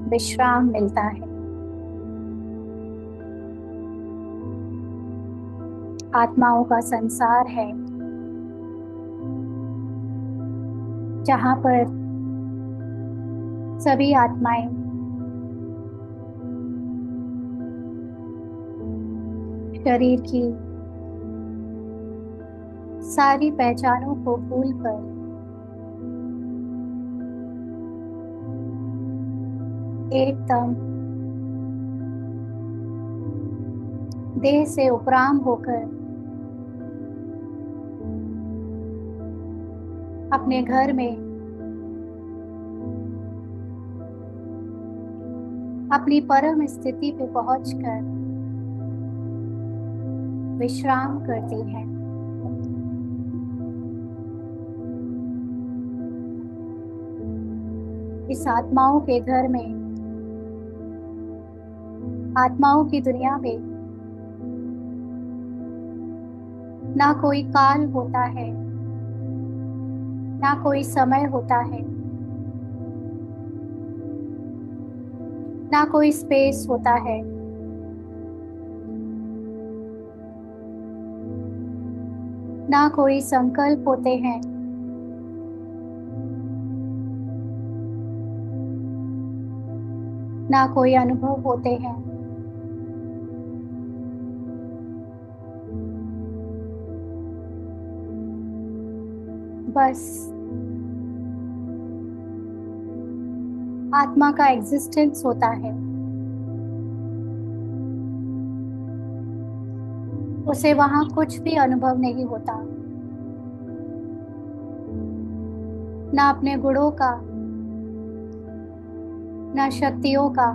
विश्राम मिलता है। आत्माओं का संसार है जहाँ पर सभी आत्माएं शरीर की सारी पहचानों को भूलकर एकदम देह से उपराम होकर अपने घर में अपनी परम स्थिति पे पहुंचकर विश्राम करती है। इस आत्माओं के घर में, आत्माओं की दुनिया में ना कोई काल होता है, ना कोई समय होता है, ना कोई स्पेस होता है। ना कोई संकल्प होते हैं, ना कोई अनुभव होते हैं। बस आत्मा का एग्जिस्टेंस होता है। उसे वहां कुछ भी अनुभव नहीं होता, ना अपने गुणों का, ना शक्तियों का,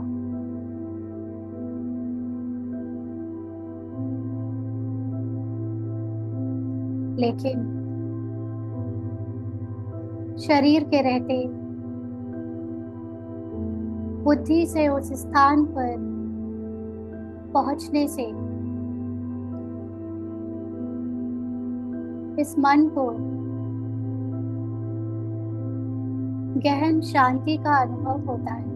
लेकिन शरीर के रहते बुद्धि से उस स्थान पर पहुंचने से इस मन को गहन शांति का अनुभव होता है।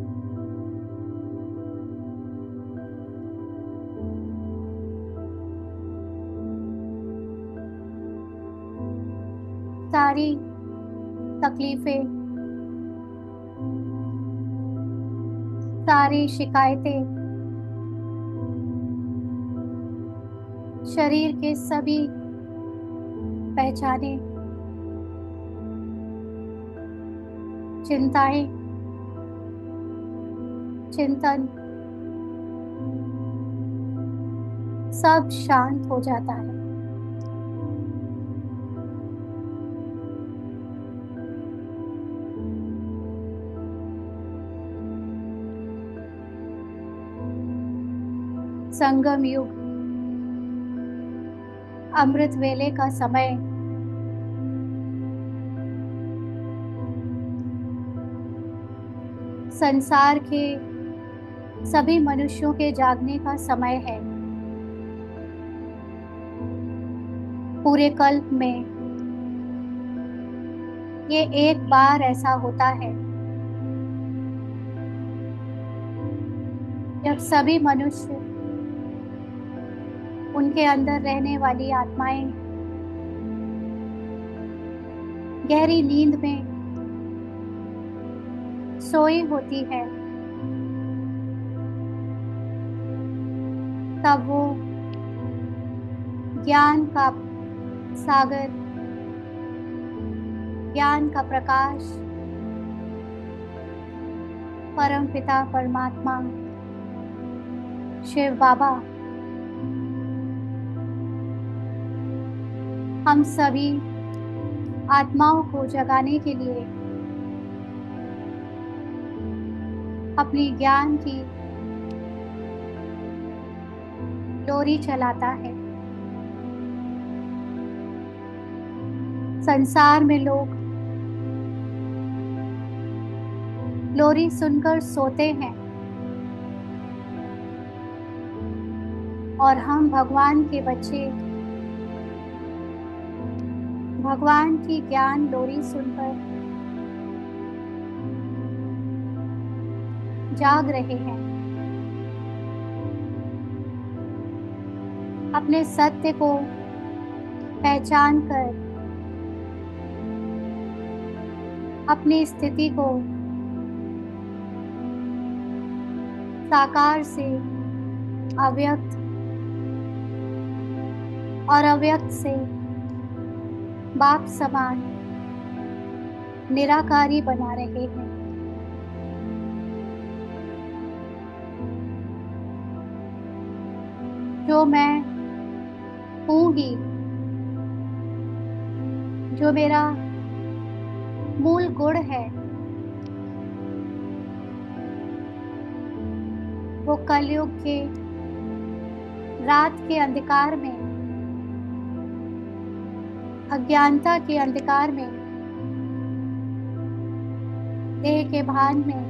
सारी तकलीफें, सारी शिकायतें, शरीर के सभी पहचाने, चिंताएं, चिंतन सब शांत हो जाता है। संगम युग, अमृत वेले का समय संसार के सभी मनुष्यों के जागने का समय है। पूरे कल्प में ये एक बार ऐसा होता है जब सभी मनुष्य, उनके अंदर रहने वाली आत्माएं गहरी नींद में सोई होती है, तब वो ज्ञान का सागर, ज्ञान का प्रकाश, परम पिता परमात्मा शिव बाबा हम सभी आत्माओं को जगाने के लिए अपनी ज्ञान की डोरी चलाता है। संसार में लोग लोरी सुनकर सोते हैं और हम भगवान के बच्चे भगवान की ज्ञान लोरी सुनकर जाग रहे हैं, अपने सत्य को पहचान कर अपनी स्थिति को साकार से अव्यक्त और अव्यक्त से बाप समान निराकारी बना रहे हैं। जो मैं हूँ ही, जो मेरा मूल गुण है, वो कलयुग के रात के अंधकार में, अज्ञानता के अंधकार में, देह के भान में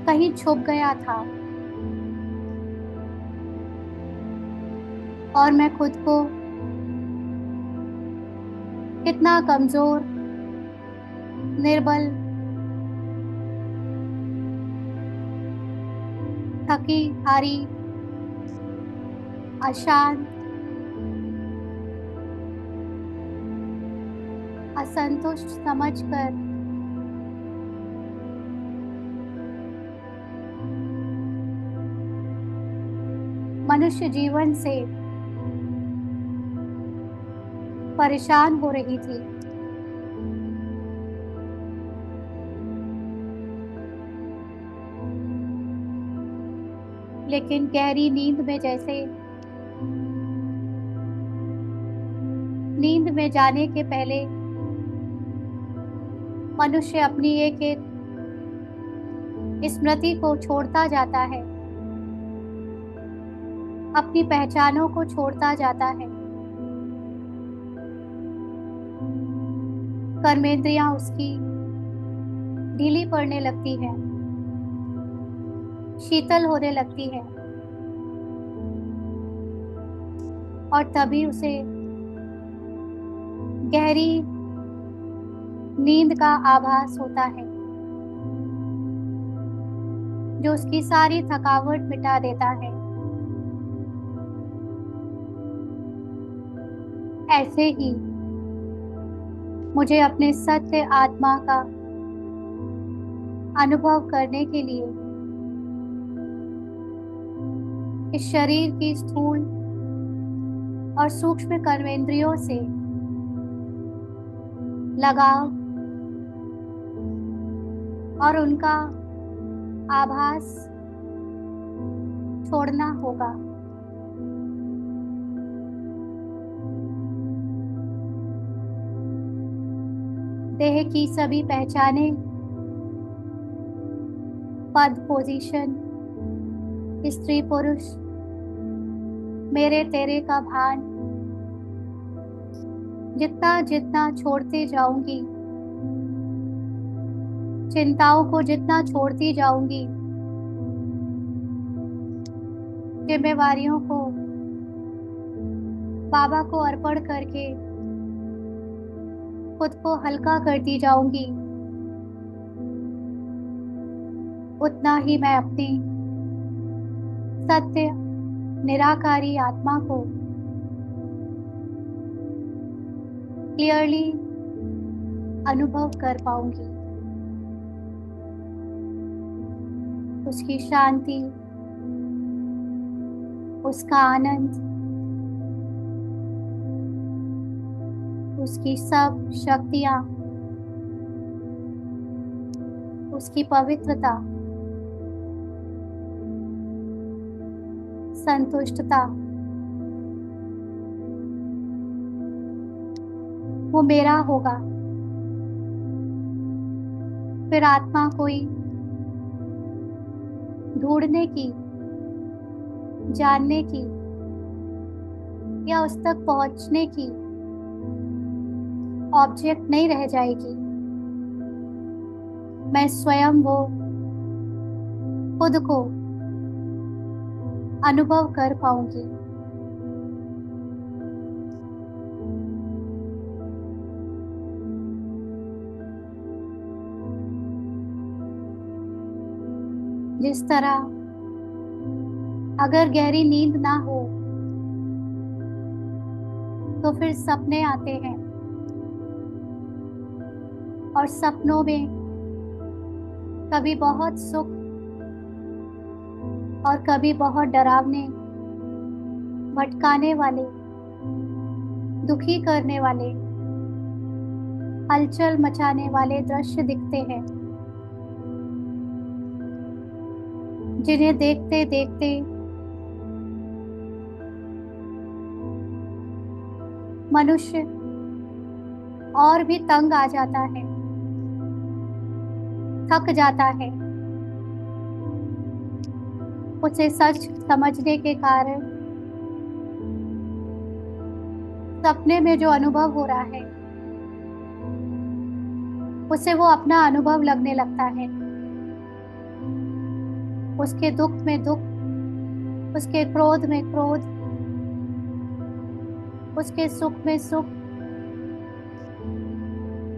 कहीं छुप गया था और मैं खुद को कितना कमजोर, निर्बल, थकी हारी, अशांत, असंतुष्ट समझकर मनुष्य जीवन से परेशान हो रही थी। लेकिन गहरी नींद में, जैसे नींद में जाने के पहले मनुष्य अपनी एक एक स्मृति को छोड़ता जाता है, अपनी पहचानों को छोड़ता जाता है, कर्मेंद्रियां उसकी ढीली पड़ने लगती है, शीतल होने लगती है और तभी उसे गहरी नींद का आभास होता है, जो उसकी सारी थकावट मिटा देता है। ऐसे ही मुझे अपने सत्य आत्मा का अनुभव करने के लिए इस शरीर की स्थूल और सूक्ष्म कर्मेंद्रियों से लगाव और उनका आभास छोड़ना होगा। देह की सभी पहचाने, पद, पोजीशन, स्त्री पुरुष, मेरे तेरे का भान जितना जितना छोड़ती जाऊंगी, चिंताओं को जितना छोड़ती जाऊंगी, जिम्मेवारियों को बाबा को अर्पण करके खुद को हल्का करती जाऊंगी, उतना ही मैं अपनी सत्य निराकारी आत्मा को क्लियरली अनुभव कर पाऊंगी। उसकी शांति, उसका आनंद, उसकी सब शक्तियां, उसकी पवित्रता, संतुष्टता, वो मेरा होगा। फिर आत्मा कोई ढूंढने की, जानने की या उस तक पहुंचने की ऑब्जेक्ट नहीं रह जाएगी। मैं स्वयं वो खुद को अनुभव कर पाऊंगी। जिस तरह अगर गहरी नींद ना हो तो फिर सपने आते हैं, और सपनों में कभी बहुत सुख और कभी बहुत डरावने, भटकाने वाले, दुखी करने वाले, हलचल मचाने वाले दृश्य दिखते हैं, जिन्हें देखते देखते मनुष्य और भी तंग आ जाता है, थक जाता है। उसे सच समझने के कारण सपने में जो अनुभव हो रहा है उसे वो अपना अनुभव लगने लगता है। उसके दुख में दुख, उसके क्रोध में क्रोध, उसके सुख में सुख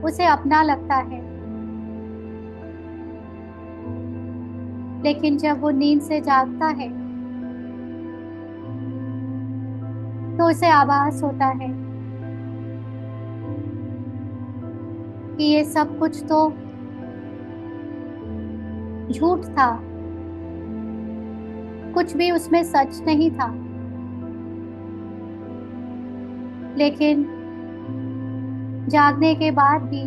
उसे अपना लगता है। लेकिन जब वो नींद से जागता है तो उसे आभास होता है कि ये सब कुछ तो झूठ था, कुछ भी उसमें सच नहीं था। लेकिन जागने के बाद भी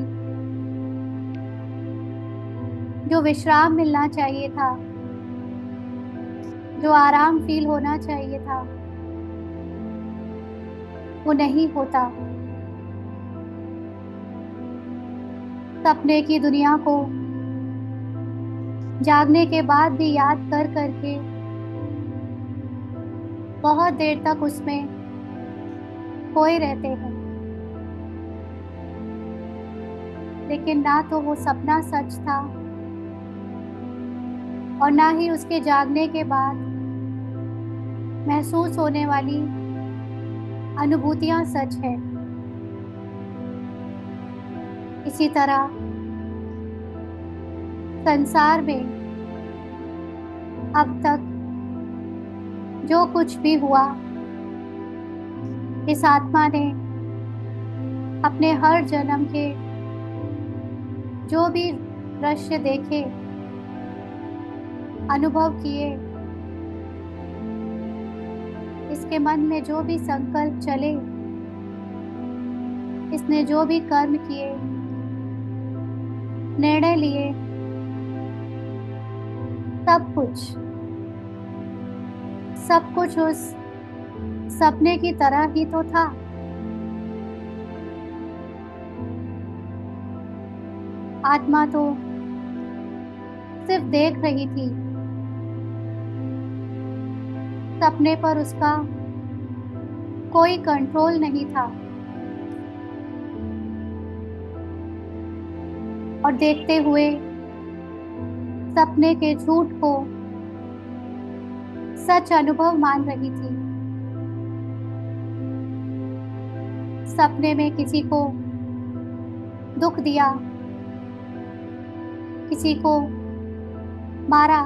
जो विश्राम मिलना चाहिए था, जो आराम फील होना चाहिए था, वो नहीं होता। सपने की दुनिया को जागने के बाद भी याद कर करके बहुत देर तक उसमें खोए रहते हैं। लेकिन ना तो वो सपना सच था और ना ही उसके जागने के बाद महसूस होने वाली अनुभूतियां सच है। इसी तरह संसार में अब तक जो कुछ भी हुआ, इस आत्मा ने अपने हर जन्म के जो भी दृश्य देखे, अनुभव किए, इसके मन में जो भी संकल्प चले, इसने जो भी कर्म किए, निर्णय लिए, सब कुछ उस सपने की तरह ही तो था। आत्मा तो सिर्फ देख रही थी, सपने पर उसका कोई कंट्रोल नहीं था। और देखते हुए सपने के झूठ को सच अनुभव मान रही थी। सपने में किसी को दुख दिया, किसी को मारा,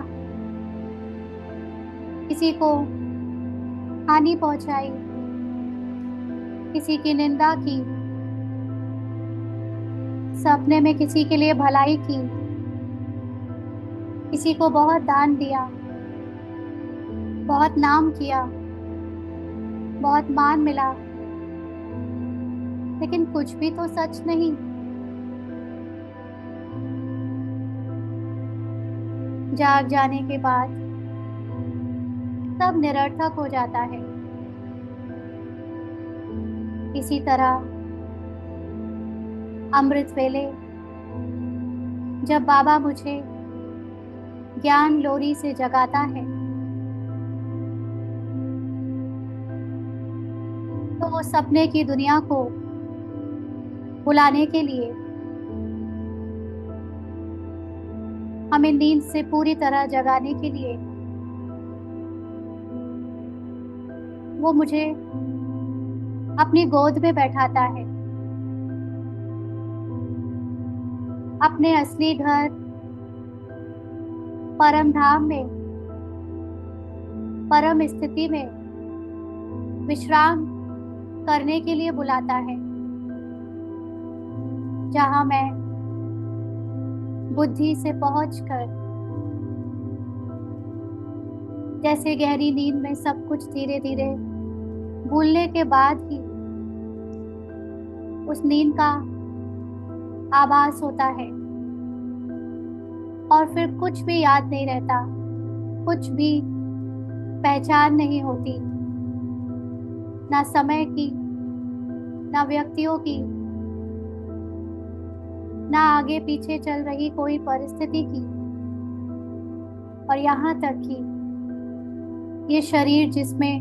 किसी को हानि पहुंचाई, किसी की निंदा की, सपने में किसी के लिए भलाई की, किसी को बहुत दान दिया, बहुत नाम किया, बहुत मान मिला, लेकिन कुछ भी तो सच नहीं। जाग जाने के बाद सब निरर्थक हो जाता है। इसी तरह अमृत वेले जब बाबा मुझे ज्ञान लोरी से जगाता है तो वो सपने की दुनिया को बुलाने के लिए हमें नींद से पूरी तरह जगाने के लिए वो मुझे अपनी गोद में बैठाता है, अपने असली घर परम धाम में, परम स्थिति में विश्राम करने के लिए बुलाता है, जहां मैं बुद्धि से पहुंचकर, जैसे गहरी नींद में सब कुछ धीरे धीरे भूलने के बाद ही उस नींद का आभास होता है, और फिर कुछ भी याद नहीं रहता, कुछ भी पहचान नहीं होती, ना समय की, ना व्यक्तियों की, ना आगे पीछे चल रही कोई परिस्थिति की, और यहाँ तक कि ये शरीर जिसमें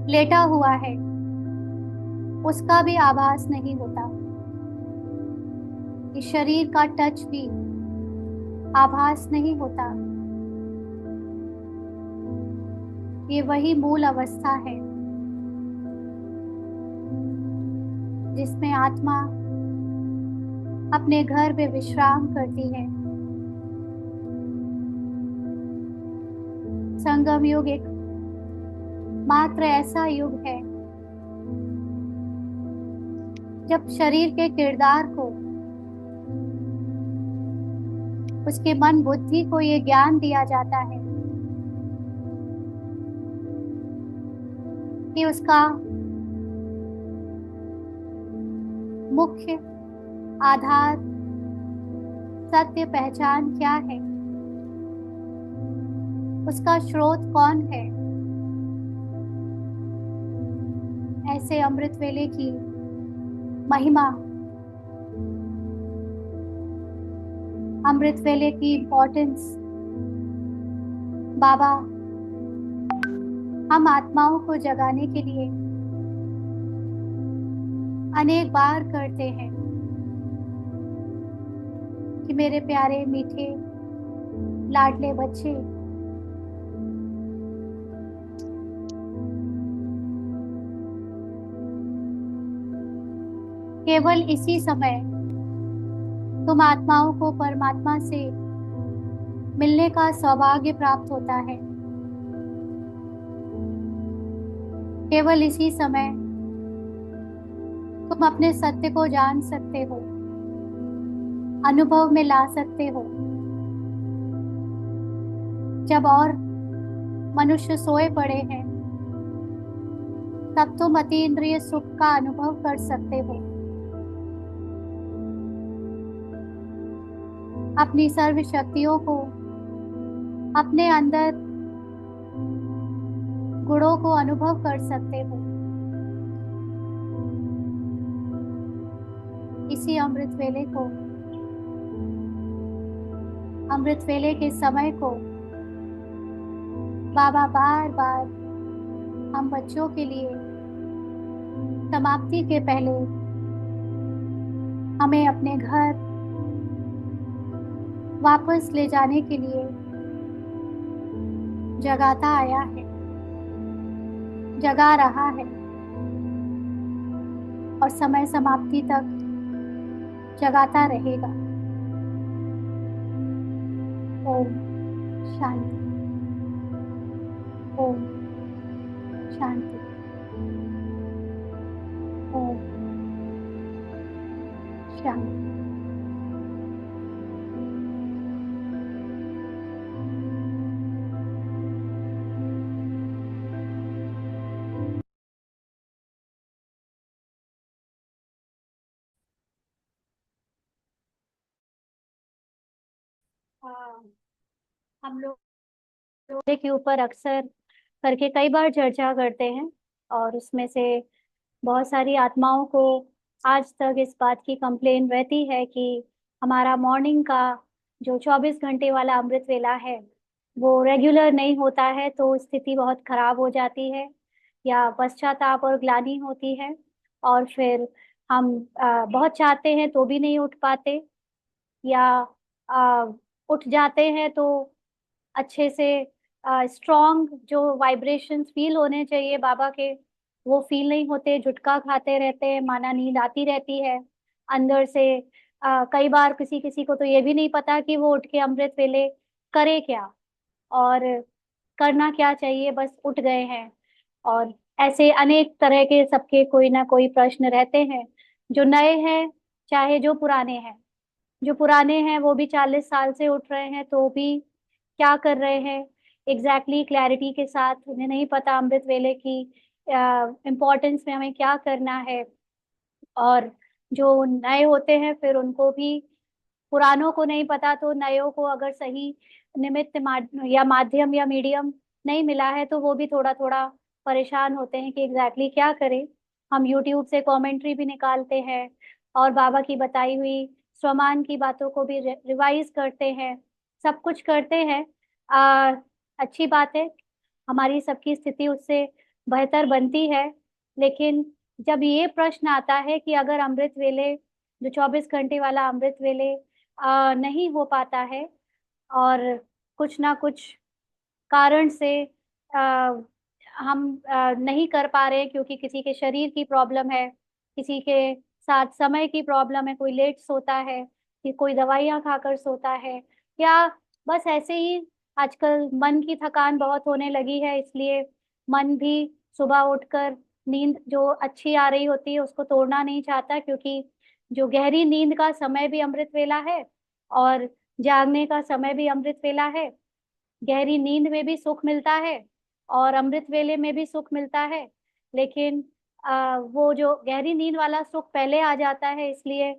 लेटा हुआ है उसका भी आभास नहीं होता। इस शरीर का टच भी आभास नहीं होता। ये वही मूल अवस्था है जिसमें आत्मा अपने घर में विश्राम करती है। संगम युग एक मात्र ऐसा युग है जब शरीर के किरदार को, उसके मन बुद्धि को ये ज्ञान दिया जाता है कि उसका मुख्य आधार सत्य पहचान क्या है, उसका स्रोत कौन है। ऐसे अमृत वेले की महिमा, अमृत वेले की इम्पोर्टेंस बाबा हम आत्माओं को जगाने के लिए अनेक बार करते हैं कि मेरे प्यारे मीठे लाडले बच्चे, केवल इसी समय तुम आत्माओं को परमात्मा से मिलने का सौभाग्य प्राप्त होता है। केवल इसी समय तुम अपने सत्य को जान सकते हो, अनुभव में ला सकते हो। जब और मनुष्य सोए पड़े हैं तब तुम अतीन्द्रिय सुख का अनुभव कर सकते हो। अपनी सर्व शक्तियों को, अपने अंदर गुणों को अनुभव कर सकते हो। इसी अमृत वेले को, अमृत वेले के समय को बाबा बार बार हम बच्चों के लिए समाप्ति के पहले हमें अपने घर वापस ले जाने के लिए जगाता आया है, जगा रहा है, और समय समाप्ति तक जगाता रहेगा। ओम शांति, ओम शांति, ओम शांति। हाँ, हम लोग रोडे के ऊपर अक्सर करके कई बार चर्चा करते हैं, और उसमें से बहुत सारी आत्माओं को आज तक इस बात की कंप्लेन रहती है कि हमारा मॉर्निंग का जो 24 घंटे वाला अमृत वेला है वो रेगुलर नहीं होता है, तो स्थिति बहुत खराब हो जाती है, या पश्चाताप और ग्लानि होती है, और फिर हम बहुत चाहते हैं तो भी नहीं उठ पाते, या आ, उठ जाते हैं तो अच्छे से स्ट्रॉन्ग जो वाइब्रेशंस फील होने चाहिए बाबा के वो फील नहीं होते, झुटका खाते रहते हैं, माना नींद आती रहती है अंदर से। कई बार किसी किसी को तो ये भी नहीं पता कि वो उठ के अमृत वेले करे क्या और करना क्या चाहिए, बस उठ गए हैं। और ऐसे अनेक तरह के सबके कोई ना कोई प्रश्न रहते हैं, जो नए हैं चाहे जो पुराने हैं। जो पुराने हैं वो भी 40 साल से उठ रहे हैं तो भी क्या कर रहे हैं एग्जैक्टली क्लैरिटी के साथ, उन्हें नहीं पता अमृत वेले की इम्पोर्टेंस में हमें क्या करना है। और जो नए होते हैं फिर उनको भी, पुरानों को नहीं पता तो नयों को अगर सही निमित्त या माध्यम या मीडियम नहीं मिला है तो वो भी थोड़ा थोड़ा परेशान होते हैं कि एग्जैक्टली क्या करें। हम यूट्यूब से कमेंट्री भी निकालते हैं और बाबा की बताई हुई स्वमान की बातों को भी रिवाइज करते हैं, सब कुछ करते हैं। आ, अच्छी बात है, हमारी सबकी स्थिति उससे बेहतर बनती है। लेकिन जब ये प्रश्न आता है कि अगर अमृत वेले, जो 24 घंटे वाला अमृत वेले नहीं हो पाता है और कुछ ना कुछ कारण से आ, हम नहीं कर पा रहे हैं, क्योंकि किसी के शरीर की प्रॉब्लम है, किसी के साथ समय की प्रॉब्लम है, कोई लेट सोता है, कि कोई दवाइयाँ खाकर सोता है, या बस ऐसे ही आजकल मन की थकान बहुत होने लगी है, इसलिए मन भी सुबह उठकर नींद जो अच्छी आ रही होती है उसको तोड़ना नहीं चाहता, क्योंकि जो गहरी नींद का समय भी अमृत वेला है और जागने का समय भी अमृत वेला है। गहरी नींद में भी सुख मिलता है और अमृत वेले में भी सुख मिलता है। लेकिन वो जो गहरी नींद वाला सुख पहले आ जाता है, इसलिए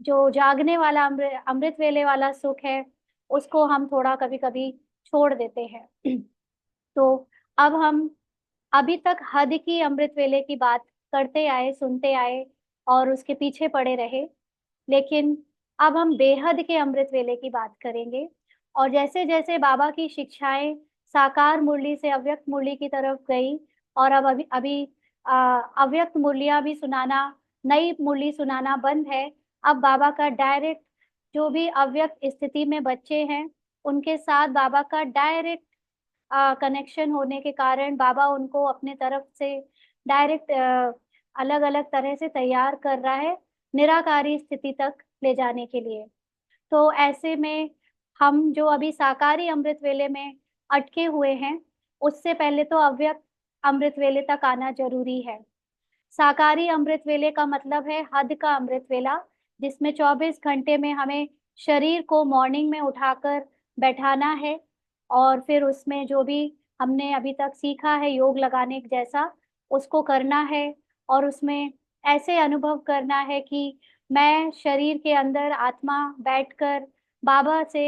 जो जागने वाला अमृत वेले वाला सुख है उसको हम थोड़ा कभी कभी छोड़ देते हैं। तो अब हम अभी तक हद की अमृत वेले की बात करते आए, सुनते आए और उसके पीछे पड़े रहे। लेकिन अब हम बेहद के अमृत वेले की बात करेंगे। और जैसे जैसे बाबा की शिक्षाएं साकार मुरली से अव्यक्त मुरली की तरफ गई और अब अभी अभी अव्यक्त मुरलियां भी सुनाना, नई मुरली सुनाना बंद है। अब बाबा का डायरेक्ट, जो भी अव्यक्त स्थिति में बच्चे हैं उनके साथ बाबा का डायरेक्ट कनेक्शन होने के कारण बाबा उनको अपने तरफ से डायरेक्ट अलग अलग तरह से तैयार कर रहा है निराकारी स्थिति तक ले जाने के लिए। तो ऐसे में हम जो अभी साकारी अमृत वेले में अटके हुए हैं, उससे पहले तो अव्यक्त अमृत वेले तक आना जरूरी है। साकारी अमृत वेले का मतलब है हद का अमृत वेला, जिसमें 24 घंटे में हमें शरीर को मॉर्निंग में उठाकर बैठाना है और फिर उसमें जो भी हमने अभी तक सीखा है योग लगाने जैसा उसको करना है। और उसमें ऐसे अनुभव करना है कि मैं शरीर के अंदर आत्मा बैठकर बाबा से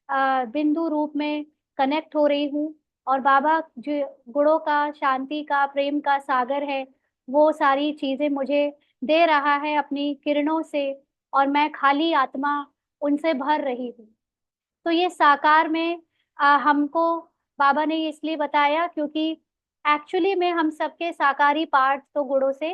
बिंदु रूप में कनेक्ट हो रही हूँ, और बाबा जो गुणों का, शांति का, प्रेम का सागर है, वो सारी चीजें मुझे दे रहा है अपनी किरणों से, और मैं खाली आत्मा उनसे भर रही हूँ। तो ये साकार में हमको बाबा ने ये इसलिए बताया क्योंकि एक्चुअली में हम सबके साकारी पार्ट तो गुणों से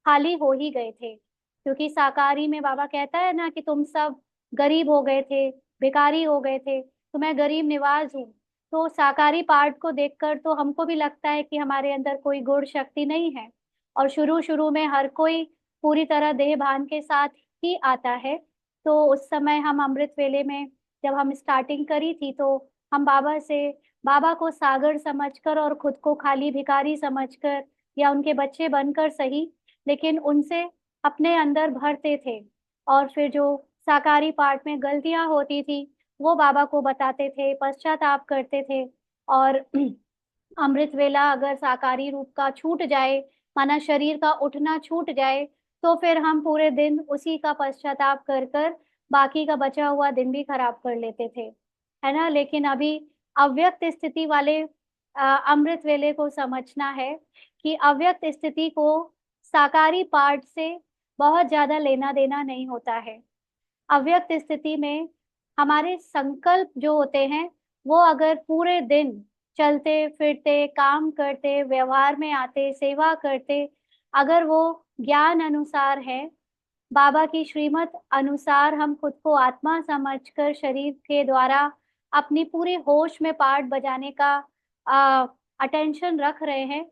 खाली हो ही गए थे। क्योंकि साकारी में बाबा कहता है ना कि तुम सब गरीब हो गए थे, भिखारी हो गए थे, तो मैं गरीब निवाज हूँ। तो साकारी पार्ट को देखकर तो हमको भी लगता है कि हमारे अंदर कोई गुण शक्ति नहीं है। और शुरू शुरू में हर कोई पूरी तरह देह भान के साथ ही आता है। तो उस समय हम अमृत वेले में जब हम स्टार्टिंग करी थी तो हम बाबा से, बाबा को सागर समझकर और खुद को खाली भिखारी समझकर या उनके बच्चे बनकर सही, लेकिन उनसे अपने अंदर भरते थे। और फिर जो साकारी पार्ट में गलतियां होती थी वो बाबा को बताते थे, पश्चाताप करते थे। और अमृत वेला अगर साकारी रूप का छूट जाए, माना शरीर का उठना छूट जाए, तो फिर हम पूरे दिन उसी का पश्चाताप कर कर बाकी का बचा हुआ दिन भी खराब कर लेते थे, है ना। लेकिन अभी अव्यक्त स्थिति वाले अमृत वेले को समझना है कि अव्यक्त स्थिति को साकारी पार्ट से बहुत ज्यादा लेना देना नहीं होता है। अव्यक्त स्थिति में हमारे संकल्प जो होते हैं वो अगर पूरे दिन चलते फिरते, काम करते, व्यवहार में आते, सेवा करते, अगर वो ज्ञान अनुसार है, बाबा की श्रीमत अनुसार हम खुद को आत्मा समझकर शरीर के द्वारा अपनी पूरी होश में पार्ट बजाने का अटेंशन रख रहे हैं,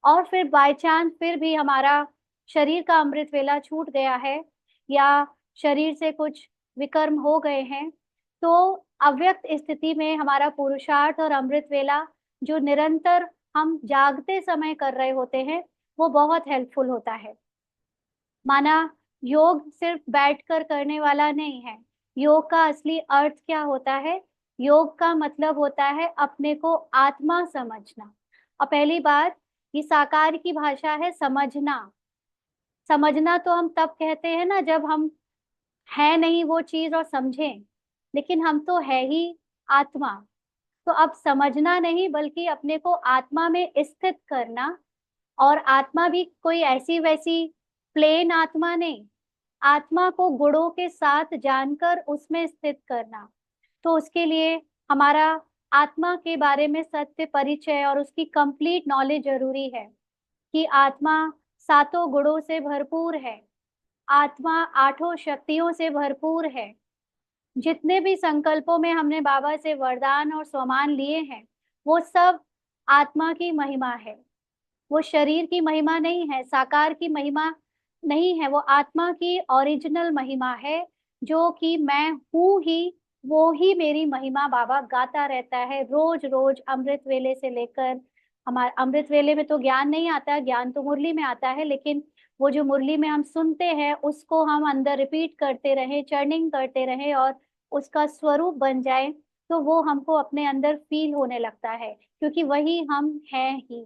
और फिर बाय चांस फिर भी हमारा शरीर का अमृत वेला छूट गया है या शरीर से कुछ विकर्म हो गए हैं, तो अव्यक्त स्थिति में हमारा पुरुषार्थ और अमृत वेला जो निरंतर हम जागते समय कर रहे होते हैं, वो बहुत हेल्पफुल होता है। माना योग सिर्फ बैठकर करने वाला नहीं है। योग का असली अर्थ क्या होता है? योग का मतलब होता है अपने को आत्मा समझना। और पहली बात, ये साकार की भाषा है समझना। समझना तो हम तब कहते हैं ना जब हम है नहीं वो चीज और समझें, लेकिन हम तो है ही आत्मा। तो अब समझना नहीं बल्कि अपने को आत्मा में स्थित करना। और आत्मा भी कोई ऐसी वैसी प्लेन आत्मा नहीं, आत्मा को गुणों के साथ जानकर उसमें स्थित करना। तो उसके लिए हमारा आत्मा के बारे में सत्य परिचय और उसकी कंप्लीट नॉलेज जरूरी है कि आत्मा सातों गुणों से भरपूर है, आत्मा आठों शक्तियों से भरपूर है। जितने भी संकल्पों में हमने बाबा से वरदान और स्वमान लिए हैं, वो सब आत्मा की महिमा है। वो शरीर की महिमा नहीं है, साकार की महिमा नहीं है, वो आत्मा की ओरिजिनल महिमा है। जो कि मैं हूं ही, वो ही मेरी महिमा बाबा गाता रहता है रोज रोज अमृत वेले से लेकर। हमारे अमृत वेले में तो ज्ञान नहीं आता, ज्ञान तो मुरली में आता है, लेकिन वो जो मुरली में हम सुनते हैं उसको हम अंदर रिपीट करते रहे, चर्निंग करते रहे और उसका स्वरूप बन जाए, तो वो हमको अपने अंदर फील होने लगता है, क्योंकि वही हम हैं ही।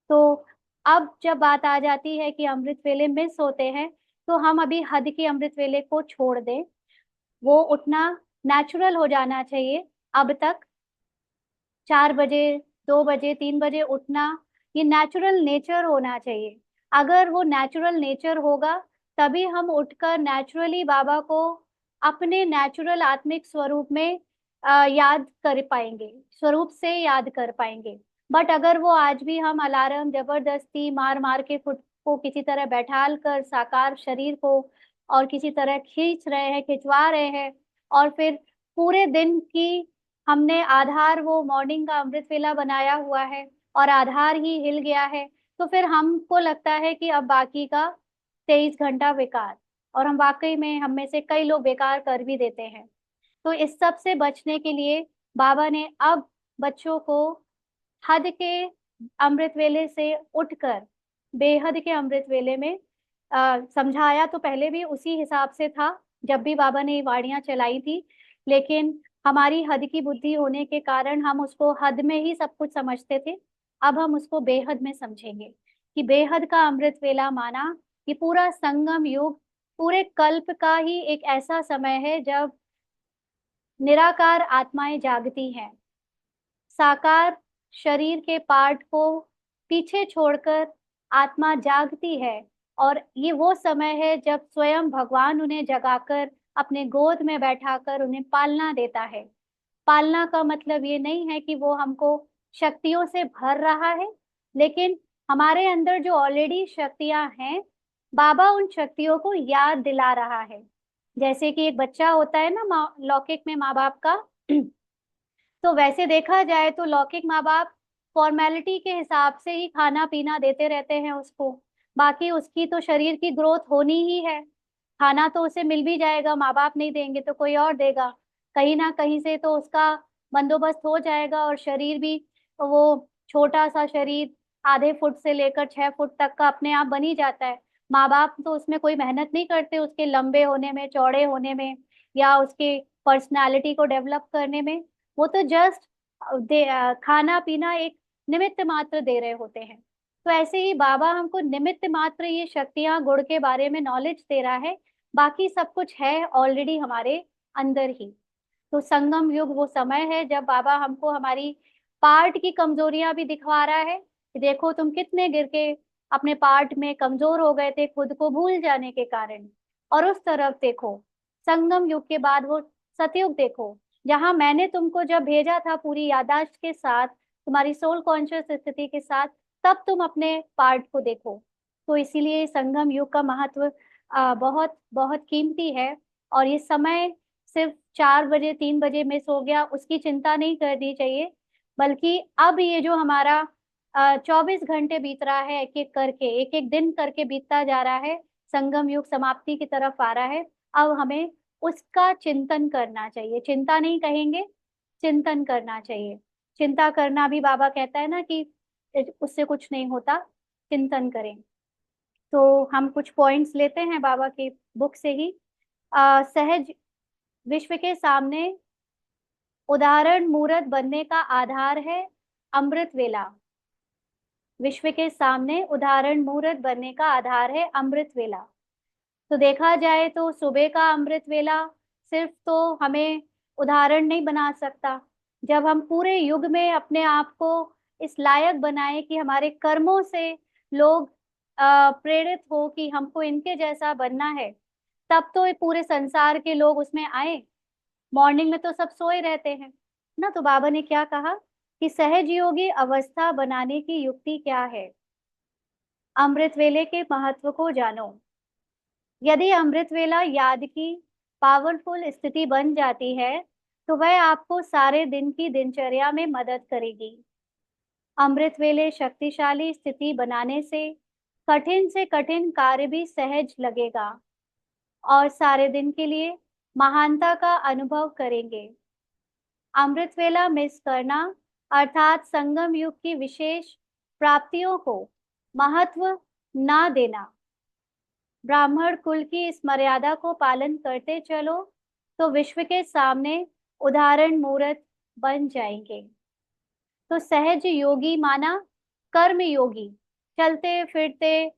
तो अब जब बात आ जाती है कि अमृत वेले मिस होते हैं, तो हम अभी हद के अमृत वेले को छोड़ दें। वो उठना नेचुरल हो जाना चाहिए। अब तक 4 बजे, 2 बजे, 3 बजे उठना, ये नेचुरल नेचर होना चाहिए। अगर वो नेचुरल नेचर होगा, तभी हम उठकर नेचुरली बाबा को अपने नेचुरल आत्मिक स्वरूप में याद कर पाएंगे, स्वरूप से याद कर पाएंगे। बट अगर वो आज भी हम अलार्म जबरदस्ती मार मार के खुद को किसी तरह बैठाल कर साकार शरीर को और किसी तरह खींच रहे हैं, खिंचवा रहे हैं, और फिर पूरे दिन की हमने आधार वो मॉर्निंग का अमृत वेला बनाया हुआ है और आधार ही हिल गया है, तो फिर हमको लगता है कि अब बाकी का 23 घंटा बेकार। और हम वाकई में, हम में से कई लोग बेकार कर भी देते हैं। तो इस सब से बचने के लिए बाबा ने अब बच्चों को हद के अमृत वेले से उठकर बेहद के अमृत वेले में समझाया। तो पहले भी उसी हिसाब से था जब भी बाबा ने ये वाणियां चलाई थी, लेकिन हमारी हद की बुद्धि होने के कारण हम उसको हद में ही सब कुछ समझते थे। अब हम उसको बेहद में समझेंगे कि बेहद का अमृत वेला माना कि पूरा संगम युग, पूरे कल्प का ही एक ऐसा समय है जब निराकार आत्माएं जागती हैं। साकार शरीर के पार्ट को पीछे छोड़कर आत्मा जागती है। और ये वो समय है जब स्वयं भगवान उन्हें जगाकर अपने गोद में बैठाकर उन्हें पालना देता है। पालना का मतलब ये नहीं है कि वो हमको शक्तियों से भर रहा है, लेकिन हमारे अंदर जो ऑलरेडी शक्तियां हैं, बाबा उन शक्तियों को याद दिला रहा है। जैसे कि एक बच्चा होता है ना माँ लौकिक में माँ बाप का, तो वैसे देखा जाए तो लौकिक माँ बाप फॉर्मेलिटी के हिसाब से ही खाना पीना देते रहते हैं उसको। बाकी उसकी तो शरीर की ग्रोथ होनी ही है। खाना तो उसे मिल भी जाएगा, माँ बाप नहीं देंगे तो कोई और देगा। कहीं ना कहीं से तो उसका बंदोबस्त हो जाएगा, और शरीर भी वो छोटा सा शरीर आधे फुट से लेकर 6 फुट तक का अपने आप बन ही जाता है। माँ बाप तो उसमें कोई मेहनत नहीं करते उसके लंबे होने में, चौड़े होने में, या उसके पर्सनालिटी को डेवलप करने में। वो तो जस्ट खाना पीना एक निमित्त मात्र दे रहे होते हैं। तो ऐसे ही बाबा हमको निमित्त मात्र ये शक्तियां गुण के बारे में नॉलेज दे रहा है, बाकी सब कुछ है ऑलरेडी हमारे अंदर ही। तो संगम युग वो समय है जब बाबा हमको हमारी पार्ट की कमजोरियां भी दिखवा रहा है कि देखो तुम कितने गिर के अपने पार्ट में कमजोर हो गए थे खुद को भूल जाने के कारण। और उस तरफ देखो, संगम युग के बाद वो सतयुग देखो, जहां मैंने तुमको जब भेजा था पूरी यादाश्त के साथ, तुम्हारी सोल कॉन्शियस स्थिति के साथ, तब तुम अपने पार्ट को देखो। तो इसीलिए संगम युग का महत्व बहुत बहुत कीमती है। और ये समय सिर्फ 4 बजे 3 बजे मिस हो गया उसकी चिंता नहीं करनी चाहिए, बल्कि अब ये जो हमारा 24 घंटे बीत रहा है, एक एक करके, एक एक दिन करके बीतता जा रहा है, संगम युग समाप्ति की तरफ आ रहा है। अब हमें उसका चिंतन करना चाहिए। चिंता नहीं कहेंगे, चिंतन करना चाहिए। चिंता करना भी बाबा कहता है ना कि उससे कुछ नहीं होता, चिंतन करें। तो हम कुछ पॉइंट्स लेते हैं बाबा की बुक से ही। सहज विश्व के सामने उदाहरण मूर्त बनने का आधार है अमृत वेला। विश्व के सामने उदाहरण मूर्त बनने का आधार है अमृत वेला। तो देखा जाए तो सुबह का अमृत वेला सिर्फ तो हमें उदाहरण नहीं बना सकता। जब हम पूरे युग में अपने आप को इस लायक बनाए कि हमारे कर्मों से लोग प्रेरित हो कि हमको इनके जैसा बनना है, तब तो ये पूरे संसार के लोग उसमें आए। मॉर्निंग में तो सब सोए रहते हैं ना। तो बाबा ने क्या कहा कि सहज योगी अवस्था बनाने की युक्ति क्या है, अमृत वेले के महत्व को जानो। यदि अमृत वेला याद की पावरफुल स्थिति बन जाती है तो वह आपको सारे दिन की दिनचर्या में मदद करेगी। अमृत वेले शक्तिशाली स्थिति बनाने से कठिन कार्य भी सहज लगेगा और सारे दिन के लिए महानता का अनुभव करेंगे। अमृत वेला मिस करना अर्थात संगम युग की विशेष प्राप्तियों को महत्व ना देना। ब्राह्मण कुल की इस मर्यादा को पालन करते चलो तो विश्व के सामने उदाहरण मूर्त बन जाएंगे। तो सहज योगी माना कर्म योगी, चलते फिरते,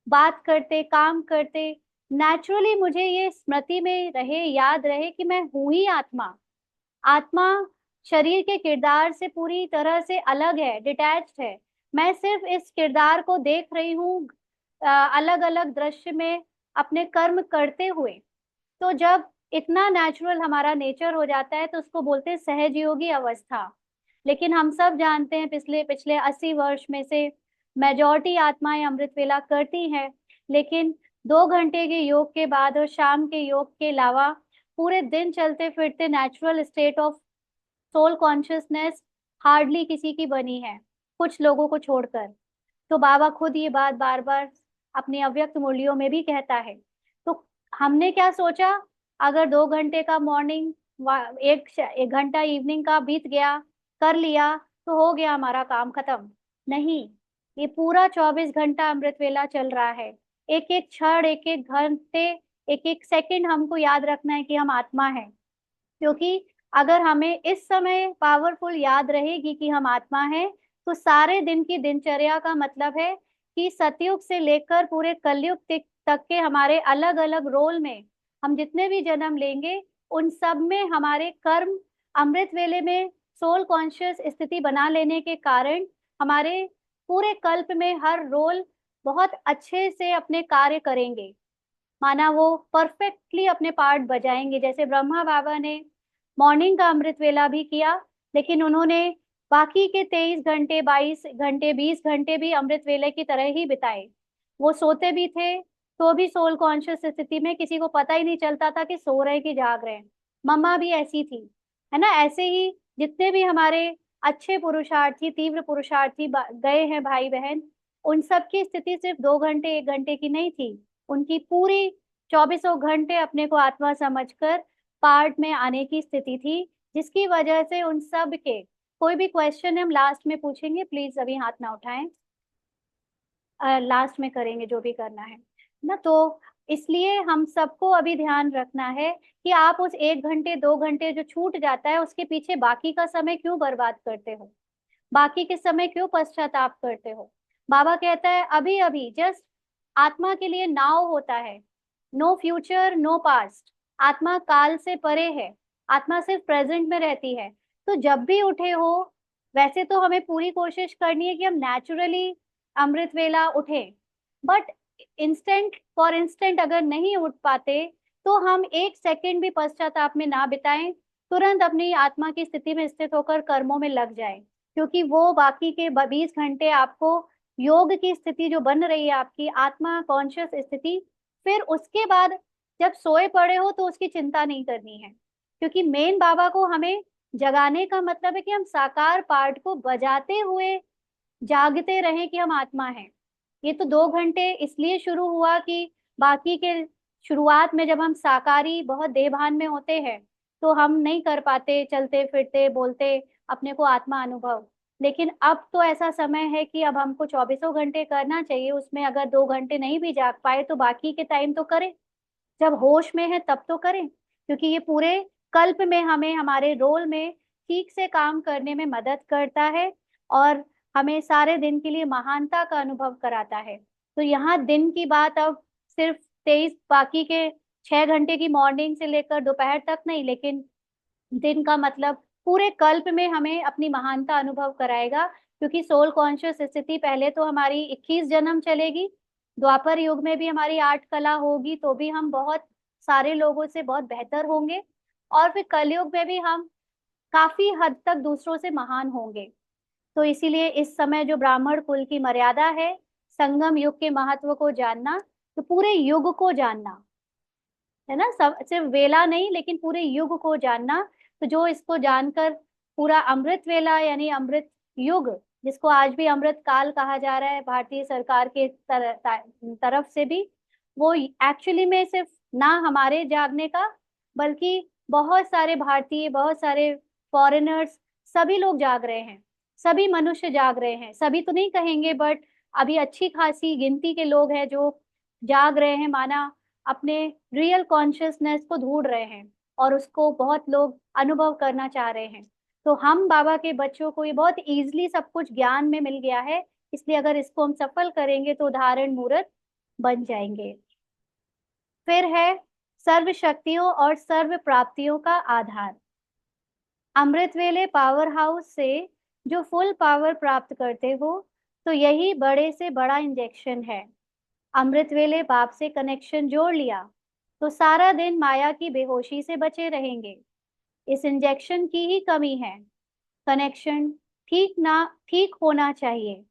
बात करते, काम करते, नेचुरली मुझे ये स्मृति में रहे, याद रहे कि मैं हूं ही आत्मा। आत्मा शरीर के किरदार से पूरी तरह से अलग है, डिटैच्ड है। मैं सिर्फ इस किरदार को देख रही हूँ अलग अलग दृश्य में अपने कर्म करते हुए। तो जब इतना नेचुरल हमारा नेचर हो जाता है तो उसको बोलते हैं सहज योगी अवस्था। लेकिन हम सब जानते हैं पिछले पिछले 80 वर्ष में से मेजॉरिटी आत्माएं अमृत वेला करती हैं, लेकिन 2 घंटे के योग के बाद और शाम के योग के अलावा पूरे दिन चलते फिरते natural state of soul consciousness hardly किसी की बनी है, कुछ लोगों को छोड़कर। तो बाबा खुद ये बात बार बार अपनी अव्यक्त मुरलियों में भी कहता है। तो हमने क्या सोचा, अगर 2 घंटे का मॉर्निंग, एक घंटा इवनिंग का बीत गया, कर लिया तो हो गया हमारा काम खत्म। नहीं, ये पूरा 24 घंटा अमृत वेला चल रहा है। एक एक क्षण, एक एक घंटे, एक एक सेकंड हमको याद रखना है कि हम आत्मा हैं। क्योंकि अगर हमें इस समय पावरफुल याद रहेगी कि हम आत्मा हैं, तो सारे दिन की दिनचर्या का मतलब है कि सतयुग से लेकर पूरे कलयुग तक के हमारे अलग अलग रोल में हम जितने भी जन्म लेंगे, उन सब में हमारे कर्म अमृत वेले में सोल कॉन्शियस स्थिति बना लेने के कारण हमारे पूरे कल्प में हर रोल बहुत अच्छे से अपने कार्य करेंगे। माना वो परफेक्टली अपने पार्ट बजाएंगे। जैसे ब्रह्मा बाबा ने मॉर्निंग का अमृत वेला भी किया, लेकिन उन्होंने बाकी के 23 घंटे, 22 घंटे, 20 घंटे भी अमृत वेले की तरह ही बिताए। वो सोते भी थे तो भी सोल कॉन्शियस स्थिति में किसी को पता ही नहीं चलता था कि सो रहे कि जाग रहे हैं। मम्मा भी ऐसी थी, है ना। ऐसे ही जितने भी हमारे अच्छे पुरुषार्थी, तीव्र पुरुषार्थी गए हैं भाई बहन, उन सब की स्थिति सिर्फ 2 घंटे, 1 घंटे की नहीं थी। उनकी पूरी 24 घंटे अपने को आत्मा समझकर पार्ट में आने की स्थिति थी, जिसकी वजह से उन सब के कोई भी क्वेश्चन हम लास्ट में पूछेंगे, प्लीज अभी हाथ ना उठाएं, लास्ट में करेंगे जो भी करना है ना। तो इसलिए हम सबको अभी ध्यान रखना है कि आप उस 1 घंटे, 2 घंटे जो छूट जाता है उसके पीछे बाकी का समय क्यों बर्बाद करते हो, बाकी के समय क्यों पश्चाताप करते हो। बाबा कहता है अभी अभी जस्ट आत्मा के लिए नाउ होता है, नो फ्यूचर नो पास्ट। आत्मा काल से परे है, आत्मा सिर्फ प्रेजेंट में रहती है। तो जब भी उठे हो, वैसे तो हमें पूरी कोशिश करनी है कि हम नेचुरली अमृत वेला उठे, बट इंस्टेंट फॉर इंस्टेंट अगर नहीं उठ पाते तो हम 1 सेकंड भी पश्चाताप में ना बिताएं, तुरंत अपनी आत्मा की स्थिति में स्थित होकर कर्मों में लग जाए। क्योंकि वो बाकी के 20 घंटे आपको योग की स्थिति जो बन रही है, आपकी आत्मा कॉन्शियस स्थिति, फिर उसके बाद जब सोए पड़े हो तो उसकी चिंता नहीं करनी है। क्योंकि मेन बाबा को हमें जगाने का मतलब है कि हम साकार पार्ट को बजाते हुए जागते रहें कि हम आत्मा हैं। ये तो 2 घंटे इसलिए शुरू हुआ कि बाकी के शुरुआत में जब हम साकारी बहुत देहभान में होते हैं तो हम नहीं कर पाते चलते फिरते बोलते अपने को आत्मा अनुभव। लेकिन अब तो ऐसा समय है कि अब हमको 24 घंटे करना चाहिए, उसमें अगर 2 घंटे नहीं भी जाग पाए तो बाकी के टाइम तो करें, जब होश में है तब तो करें, क्योंकि ये पूरे कल्प में हमें हमारे रोल में ठीक से काम करने में मदद करता है और हमें सारे दिन के लिए महानता का अनुभव कराता है। तो यहाँ दिन की बात अब सिर्फ 23 बाकी के 6 घंटे की मॉर्निंग से लेकर दोपहर तक नहीं, लेकिन दिन का मतलब पूरे कल्प में हमें अपनी महानता अनुभव कराएगा, क्योंकि सोल कॉन्शियस स्थिति पहले तो हमारी 21 जन्म चलेगी, द्वापर युग में भी हमारी 8 कला होगी तो भी हम बहुत सारे लोगों से बहुत बेहतर होंगे, और फिर कलयुग में भी हम काफी हद तक दूसरों से महान होंगे। तो इसीलिए इस समय जो ब्राह्मण कुल की मर्यादा है, संगम युग के महत्व को जानना, तो पूरे युग को जानना है ना, सब सिर्फ वेला नहीं लेकिन पूरे युग को जानना। तो जो इसको जानकर पूरा अमृत वेला यानी अमृत युग, जिसको आज भी अमृत काल कहा जा रहा है भारतीय सरकार के तरफ से भी, वो एक्चुअली में सिर्फ ना हमारे जागने का, बल्कि बहुत सारे भारतीय, बहुत सारे फॉरेनर्स, सभी लोग जाग रहे हैं, सभी मनुष्य जाग रहे हैं, सभी तो नहीं कहेंगे बट अभी अच्छी खासी गिनती के लोग हैं जो जाग रहे हैं, माना अपने रियल कॉन्शियसनेस को ढूंढ रहे हैं और उसको बहुत लोग अनुभव करना चाह रहे हैं। तो हम बाबा के बच्चों को ये बहुत इजीली सब कुछ ज्ञान में मिल गया है, इसलिए अगर इसको हम सफल करेंगे तो उदाहरण मूर्त बन जाएंगे। फिर है सर्व शक्तियों और सर्व प्राप्तियों का आधार। अमृत वेले पावर हाउस से जो फुल पावर प्राप्त करते हो, तो यही बड़े से बड़ा इंजेक्शन है। अमृत वेले बाप से कनेक्शन जोड़ लिया तो सारा दिन माया की बेहोशी से बचे रहेंगे। इस इंजेक्शन की ही कमी है। कनेक्शन ठीक होना चाहिए,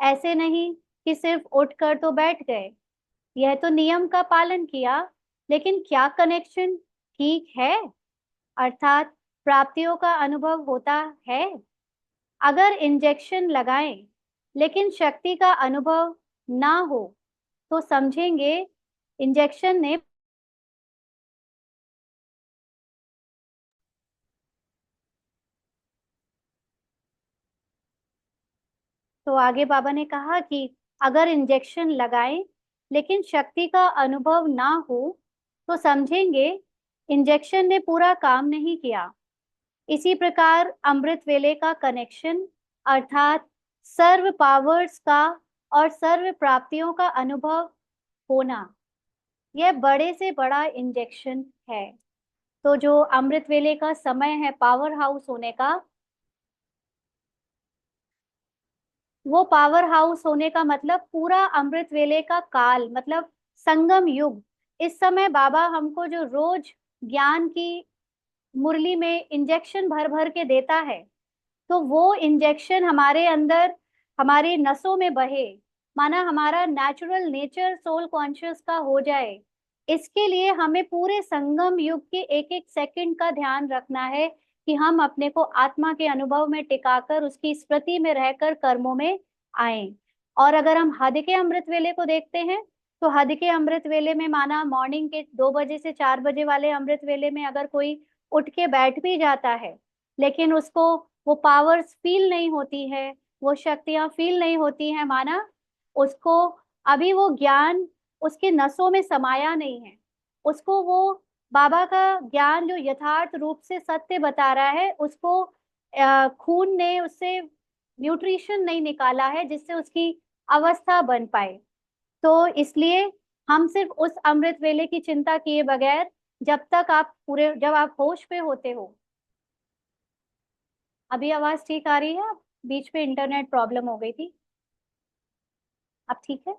ऐसे नहीं कि सिर्फ उठकर तो बैठ गए, यह तो नियम का पालन किया, लेकिन क्या कनेक्शन ठीक है, अर्थात प्राप्तियों का अनुभव होता है। अगर इंजेक्शन लगाएं लेकिन शक्ति का अनुभव ना हो तो समझेंगे इंजेक्शन ने। तो आगे बाबा ने कहा कि अगर इंजेक्शन लगाएं लेकिन शक्ति का अनुभव ना हो तो समझेंगे इंजेक्शन ने पूरा काम नहीं किया। इसी प्रकार अमृत वेले का कनेक्शन अर्थात सर्व पावर्स का और सर्व प्राप्तियों का अनुभव होना, यह बड़े से बड़ा इंजेक्शन है। तो जो अमृत वेले का समय है पावर हाउस होने का, वो पावर हाउस होने का मतलब पूरा अमृत वेले का काल, मतलब संगम युग। इस समय बाबा हमको जो रोज ज्ञान की मुरली में इंजेक्शन भर भर के देता है, तो वो इंजेक्शन हमारे अंदर हमारी नसों में बहे, माना हमारा नेचुरल नेचर सोल कॉन्शियस का हो जाए। इसके लिए हमें पूरे संगम युग के एक एक सेकंड का ध्यान रखना है कि हम अपने को आत्मा के अनुभव में टिकाकर उसकी स्मृति में रहकर कर्मों में आए। और अगर हम हद के अमृत वेले को देखते हैं, तो हद के अमृत वेले में माना मॉर्निंग के 2 बजे से 4 बजे वाले अमृत वेले में अगर कोई उठ के बैठ भी जाता है, लेकिन उसको वो पावर्स फील नहीं होती है, वो शक्तियां फील नहीं होती हैं, माना उसको अभी वो ज्ञान उसके नसों में समाया नहीं है, उसको वो बाबा का ज्ञान जो यथार्थ रूप से सत्य बता रहा है, उसको खून ने उससे न्यूट्रिशन नहीं निकाला है जिससे उसकी अवस्था बन पाए। तो इसलिए हम सिर्फ उस अमृत वेले की चिंता किए बगैर, जब आप होश पे होते हो। अभी आवाज ठीक आ रही है? बीच में इंटरनेट प्रॉब्लम हो गई थी। अब ठीक है?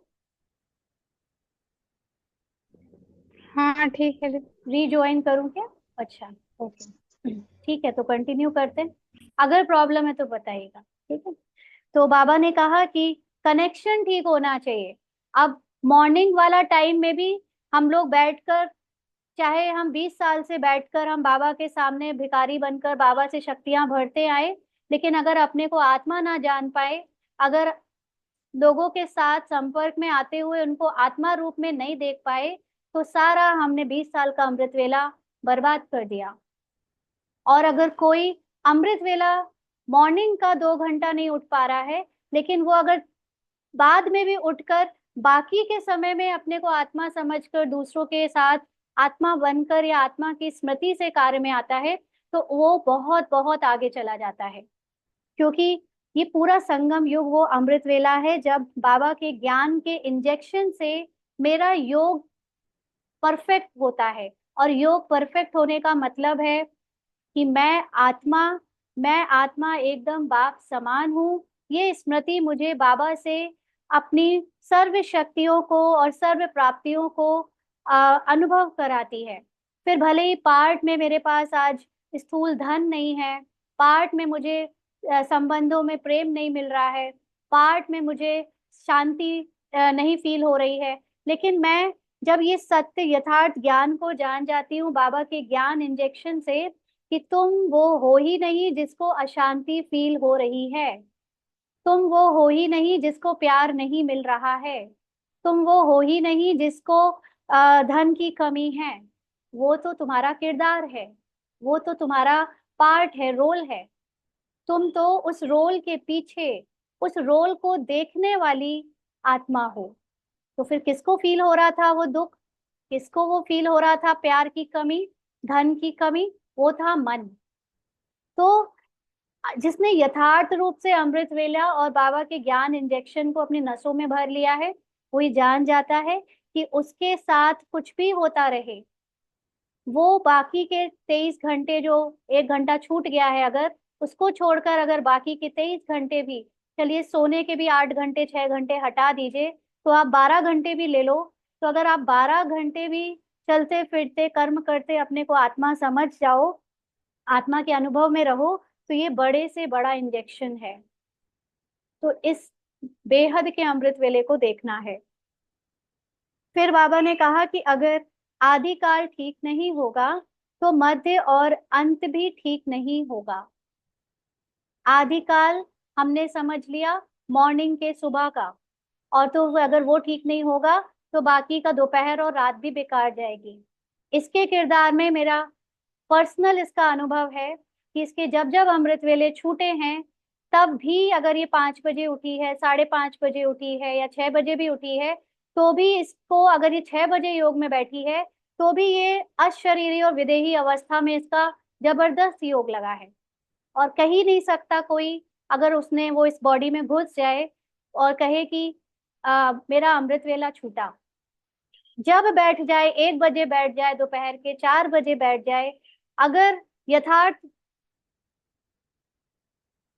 हाँ ठीक है। रीज्वाइन करूं क्या? अच्छा, ओके, ठीक है, तो कंटिन्यू करते हैं। अगर प्रॉब्लम है तो बताइएगा, ठीक है। तो बाबा ने कहा कि कनेक्शन ठीक होना चाहिए। अब मॉर्निंग वाला टाइम में भी हम लोग बैठकर, चाहे हम 20 साल से बैठकर हम बाबा के सामने भिखारी बनकर बाबा से शक्तियां भरते आए, लेकिन अगर अपने को आत्मा ना जान पाए, अगर लोगों के साथ संपर्क में आते हुए उनको आत्मा रूप में नहीं देख पाए, तो सारा हमने 20 साल का अमृत वेला बर्बाद कर दिया। और अगर कोई अमृत वेला मॉर्निंग का 2 घंटा नहीं उठ पा रहा है, लेकिन वो अगर बाद में भी उठकर बाकी के समय में अपने को आत्मा समझकर दूसरों के साथ आत्मा बनकर या आत्मा की स्मृति से कार्य में आता है, तो वो बहुत बहुत आगे चला जाता है। क्योंकि ये पूरा संगम युग वो अमृत वेला है जब बाबा के ज्ञान के इंजेक्शन से मेरा योग परफेक्ट होता है। और योग परफेक्ट होने का मतलब है कि मैं आत्मा एकदम बाप समान हूँ। ये स्मृति मुझे बाबा से अपनी सर्व शक्तियों को और सर्व प्राप्तियों को अनुभव कराती है। फिर भले ही पार्ट में मेरे पास आज स्थूल धन नहीं है, पार्ट में मुझे संबंधों में प्रेम नहीं मिल रहा है, पार्ट में मुझे शांति नहीं फील हो रही है, लेकिन मैं जब ये सत्य यथार्थ ज्ञान को जान जाती हूँ बाबा के ज्ञान इंजेक्शन से, कि तुम वो हो ही नहीं जिसको अशांति फील हो रही है, तुम वो हो ही नहीं जिसको प्यार नहीं मिल रहा है, तुम वो हो ही नहीं जिसको धन की कमी है। वो तो तुम्हारा किरदार है, वो तो तुम्हारा पार्ट है, रोल है। तुम तो उस रोल के पीछे, उस रोल को देखने वाली आत्मा हो। तो फिर किसको फील हो रहा था वो दुख, किसको वो फील हो रहा था प्यार की कमी, धन की कमी? वो था मन। तो जिसने यथार्थ रूप से अमृत वेला और बाबा के ज्ञान इंजेक्शन को अपनी नसों में भर लिया है, वही जान जाता है कि उसके साथ कुछ भी होता रहे, वो बाकी के 23 घंटे, जो 1 घंटा छूट गया है, अगर उसको छोड़कर अगर बाकी के 23 घंटे भी, चलिए सोने के भी 8 घंटे 6 घंटे हटा दीजिए, तो आप 12 घंटे भी ले लो। तो अगर आप 12 घंटे भी चलते फिरते कर्म करते अपने को आत्मा समझ जाओ, आत्मा के अनुभव में रहो, तो ये बड़े से बड़ा इंजेक्शन है। तो इस बेहद के अमृत वेले को देखना है। फिर बाबा ने कहा कि अगर आदि काल ठीक नहीं होगा तो मध्य और अंत भी ठीक नहीं होगा। आदि काल हमने समझ लिया मॉर्निंग के सुबह का, और तो अगर वो ठीक नहीं होगा तो बाकी का दोपहर और रात भी बेकार जाएगी। इसके किरदार में मेरा पर्सनल इसका अनुभव है कि इसके जब जब अमृत वेले छूटे हैं, तब भी अगर ये 5 बजे उठी है, 5:30 बजे उठी है, या 6 बजे भी उठी है, तो भी इसको, अगर ये 6 बजे योग में बैठी है, तो भी ये अशरीरी और विदेही अवस्था में इसका जबरदस्त योग लगा है। और कह ही नहीं सकता कोई, अगर उसने वो इस बॉडी में घुस जाए और कहे कि मेरा अमृत वेला छूटा, जब बैठ जाए, 1 बजे बैठ जाए, दोपहर के 4 बजे बैठ जाए, अगर यथार्थ,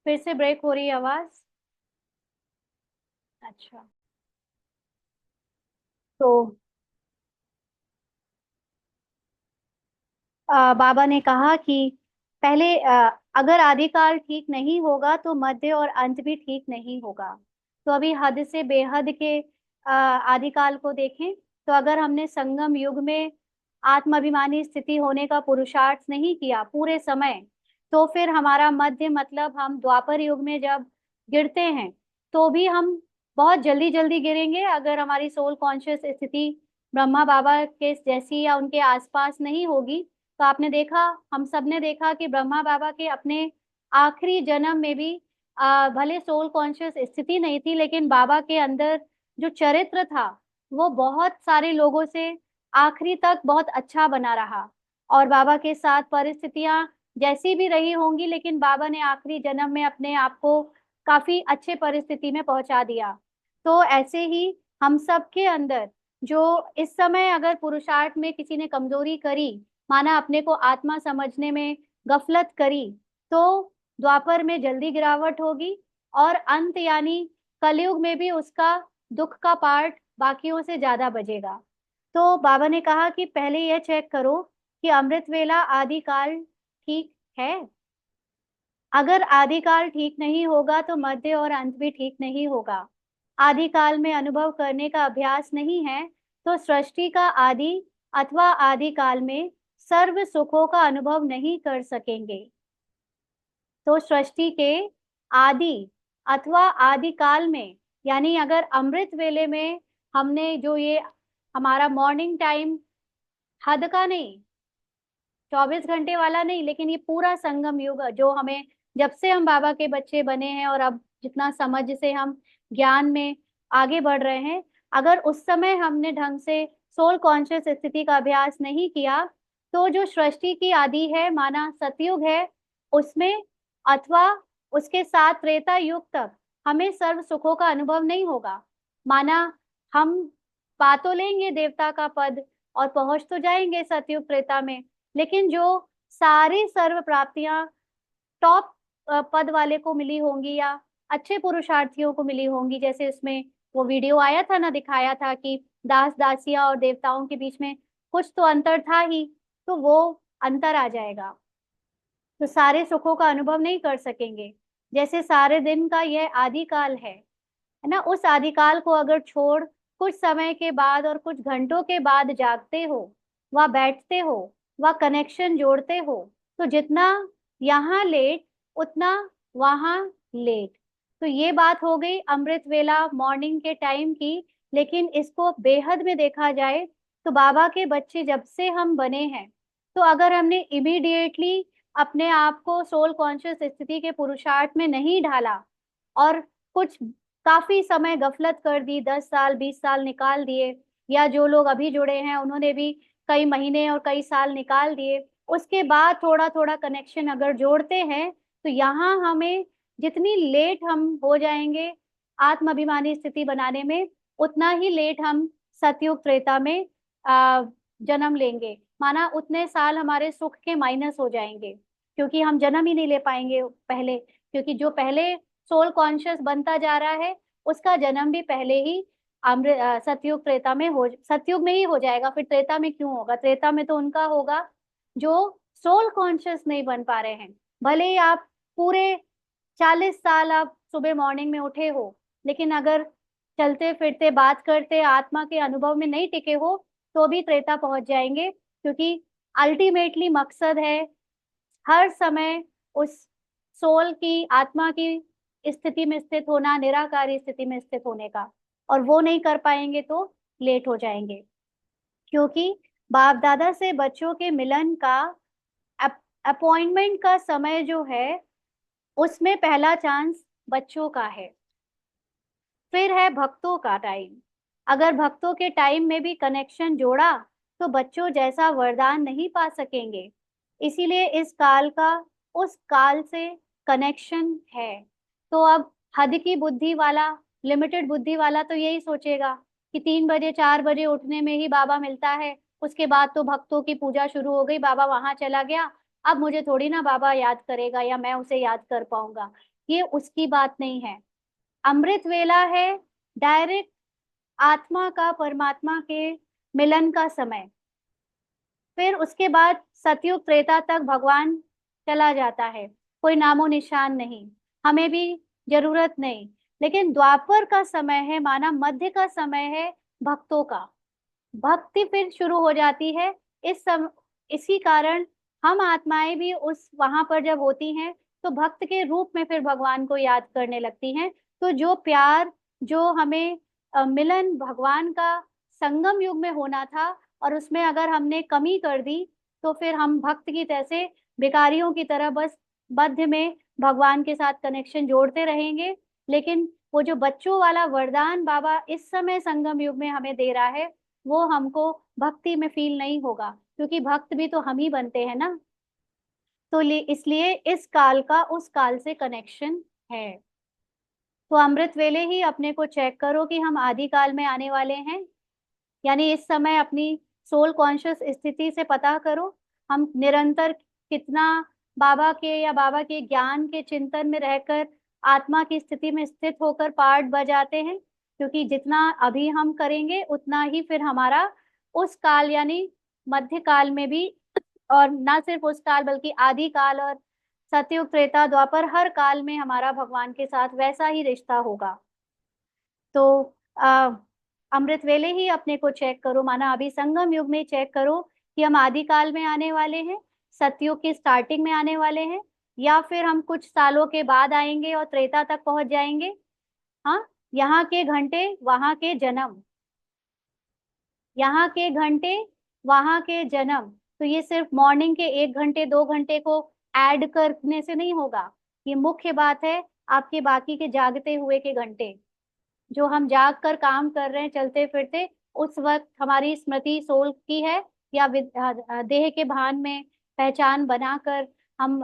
फिर से ब्रेक हो रही है आवाज। अच्छा। तो बाबा ने कहा कि पहले अगर आदिकाल ठीक नहीं होगा तो मध्य और अंत भी ठीक नहीं होगा। तो अभी हद से बेहद के आदिकाल को देखें, तो अगर हमने संगम युग में आत्माभिमानी स्थिति होने का पुरुषार्थ नहीं किया पूरे समय, तो फिर हमारा मध्य मतलब हम द्वापर युग में जब गिरते हैं, तो भी हम बहुत जल्दी जल्दी गिरेंगे अगर हमारी सोल कॉन्शियस स्थिति ब्रह्मा बाबा के जैसी या उनके आसपास नहीं होगी। तो आपने देखा, हम सब ने देखा कि ब्रह्मा बाबा के अपने आखिरी जन्म में भी भले सोल कॉन्शियस स्थिति नहीं थी, लेकिन बाबा के अंदर जो चरित्र था वो बहुत सारे लोगों से आखिरी तक बहुत अच्छा बना रहा। और बाबा के साथ परिस्थितियां जैसी भी रही होंगी, लेकिन बाबा ने आखिरी जन्म में अपने आप को काफी अच्छे परिस्थिति में पहुंचा दिया। तो ऐसे ही हम सब के अंदर जो इस समय अगर पुरुषार्थ में किसी ने कमजोरी करी, माना अपने को आत्मा समझने में गफलत करी, तो द्वापर में जल्दी गिरावट होगी, और अंत यानी कलयुग में भी उसका दुख का पार्ट बाकियों से ज्यादा बजेगा। तो बाबा ने कहा कि पहले यह चेक करो कि अमृत वेला आदि काल ठीक है। अगर आदि काल ठीक नहीं होगा तो मध्य और अंत भी ठीक नहीं होगा। आदि काल में अनुभव करने का अभ्यास नहीं है, तो सृष्टि का आदि अथवा आदि काल में सर्व सुखों का अनुभव नहीं कर सकेंगे। तो सृष्टि के आदि अथवा आदि काल में, यानी अगर अमृत वेले में हमने जो ये हमारा मॉर्निंग टाइम हद का नहीं, 24 घंटे वाला नहीं, लेकिन ये पूरा संगम युग जो हमें, जब से हम बाबा के बच्चे बने हैं और अब जितना समझ से हम ज्ञान में आगे बढ़ रहे हैं, अगर उस समय हमने ढंग से सोल कॉन्शियस स्थिति का अभ्यास नहीं किया, तो जो सृष्टि की आदि है माना सतयुग है, उसमें अथवा उसके साथ त्रेता युग तक हमें सर्व सुखों का अनुभव नहीं होगा। माना हम पा तो लेंगे देवता का पद और पहुंच तो जाएंगे सतयुग त्रेता में, लेकिन जो सारी सर्व प्राप्तियां टॉप पद वाले को मिली होंगी या अच्छे पुरुषार्थियों को मिली होंगी, जैसे उसमें वो वीडियो आया था ना, दिखाया था कि दास दासिया और देवताओं के बीच में कुछ तो अंतर था ही, तो वो अंतर आ जाएगा, तो सारे सुखों का अनुभव नहीं कर सकेंगे। जैसे सारे दिन का यह आदिकाल है ना, उस आदिकाल को अगर छोड़ कुछ समय के बाद और कुछ घंटों के बाद जागते हो, वह बैठते हो, वह कनेक्शन जोड़ते हो, तो जितना यहाँ लेट उतना वहां लेट। तो ये बात हो गई अमृत वेला मॉर्निंग के टाइम की। लेकिन इसको बेहद में देखा जाए तो बाबा के बच्चे जब से हम बने हैं, तो अगर हमने इमीडिएटली अपने आप को सोल कॉन्शियस स्थिति के पुरुषार्थ में नहीं ढाला और कुछ काफी समय गफलत कर दी, 10 साल 20 साल निकाल दिए, या जो लोग अभी जुड़े हैं उन्होंने भी कई महीने और कई साल निकाल दिए, उसके बाद थोड़ा थोड़ा कनेक्शन अगर जोड़ते हैं, तो यहाँ हमें जितनी लेट हम हो जाएंगे आत्म अभिमानी स्थिति बनाने में, उतना ही लेट हम सतयुग त्रेता में आ, जन्म लेंगे। माना उतने साल हमारे सुख के माइनस हो जाएंगे, क्योंकि हम जन्म ही नहीं ले पाएंगे पहले, क्योंकि जो पहले सोल कॉन्शियस बनता जा रहा है उसका जन्म भी पहले ही सतयुग त्रेता में हो, सतयुग में ही हो जाएगा। फिर त्रेता में क्यों होगा? त्रेता में तो उनका होगा जो सोल कॉन्शियस नहीं बन पा रहे हैं। भले ही आप पूरे 40 साल आप सुबह मॉर्निंग में उठे हो, लेकिन अगर चलते फिरते बात करते आत्मा के अनुभव में नहीं टिके हो, तो भी त्रेता पहुंच जाएंगे, क्योंकि अल्टीमेटली मकसद है हर समय उस सोल की, आत्मा की स्थिति में स्थित होना, निराकारी स्थिति में स्थित होने का। और वो नहीं कर पाएंगे तो लेट हो जाएंगे, क्योंकि बाप दादा से बच्चों के मिलन का अपॉइंटमेंट का समय जो है, उसमें पहला चांस बच्चों का है। फिर है भक्तों का टाइम। अगर भक्तों के टाइम में भी कनेक्शन जोड़ा, तो बच्चों जैसा वरदान नहीं पा सकेंगे। इसीलिए इस काल का उस काल से कनेक्शन है। तो अब हद की बुद्धि वाला, लिमिटेड बुद्धि वाला तो यही सोचेगा कि 3 बजे 4 बजे उठने में ही बाबा मिलता है, उसके बाद तो भक्तों की पूजा शुरू हो गई, बाबा वहां चला गया, अब मुझे थोड़ी ना बाबा याद करेगा या मैं उसे याद कर पाऊंगा। ये उसकी बात नहीं है। अमृत वेला है डायरेक्ट आत्मा का परमात्मा के मिलन का समय। फिर उसके बाद सतयुग त्रेता तक भगवान चला जाता है, कोई नामो निशान नहीं, हमें भी जरूरत नहीं। लेकिन द्वापर का समय है, माना मध्य का समय है भक्तों का। भक्ति फिर शुरू हो जाती है इसी कारण हम आत्माएं भी उस वहां पर जब होती हैं, तो भक्त के रूप में फिर भगवान को याद करने लगती हैं। तो जो प्यार, जो हमें मिलन भगवान का संगम युग में होना था, और उसमें अगर हमने कमी कर दी, तो फिर हम भक्त की तरह से भिखारियों की तरह बस मध्य में भगवान के साथ कनेक्शन जोड़ते रहेंगे। लेकिन वो जो बच्चों वाला वरदान बाबा इस समय संगम युग में हमें दे रहा है, वो हमको भक्ति में फील नहीं होगा, क्योंकि भक्त भी तो हम ही बनते हैं ना। तो इसलिए इस काल का उस काल से कनेक्शन है। तो अमृत वेले ही अपने को चेक करो कि हम आदि काल में आने वाले हैं, यानी इस समय अपनी सोल कॉन्शियस स्थिति से पता करो हम निरंतर कितना बाबा के या बाबा के ज्ञान के चिंतन में रहकर आत्मा की स्थिति में स्थित होकर पार्ट बजाते हैं। क्योंकि जितना अभी हम करेंगे उतना ही फिर हमारा उस काल यानी मध्य काल में भी, और ना सिर्फ उस काल बल्कि आदि काल और सतयुग त्रेता द्वापर हर काल में हमारा भगवान के साथ वैसा ही रिश्ता होगा। तो आ, अमृत वेले ही अपने को चेक करो, माना अभी संगम युग में चेक करो कि हम आदि काल में आने वाले हैं, सतयुग की स्टार्टिंग में आने वाले हैं, या फिर हम कुछ सालों के बाद आएंगे और त्रेता तक पहुंच जाएंगे। हाँ, यहाँ के घंटे वहां के जन्म। यहाँ के घंटे, वहां के जन्म। तो ये सिर्फ मॉर्निंग के 1 घंटे 2 घंटे को ऐड करने से नहीं होगा। ये मुख्य बात है आपके बाकी के जागते हुए के घंटे, जो हम जाग कर काम कर रहे हैं चलते फिरते, उस वक्त हमारी स्मृति सोल की है, या देह के भान में पहचान बनाकर हम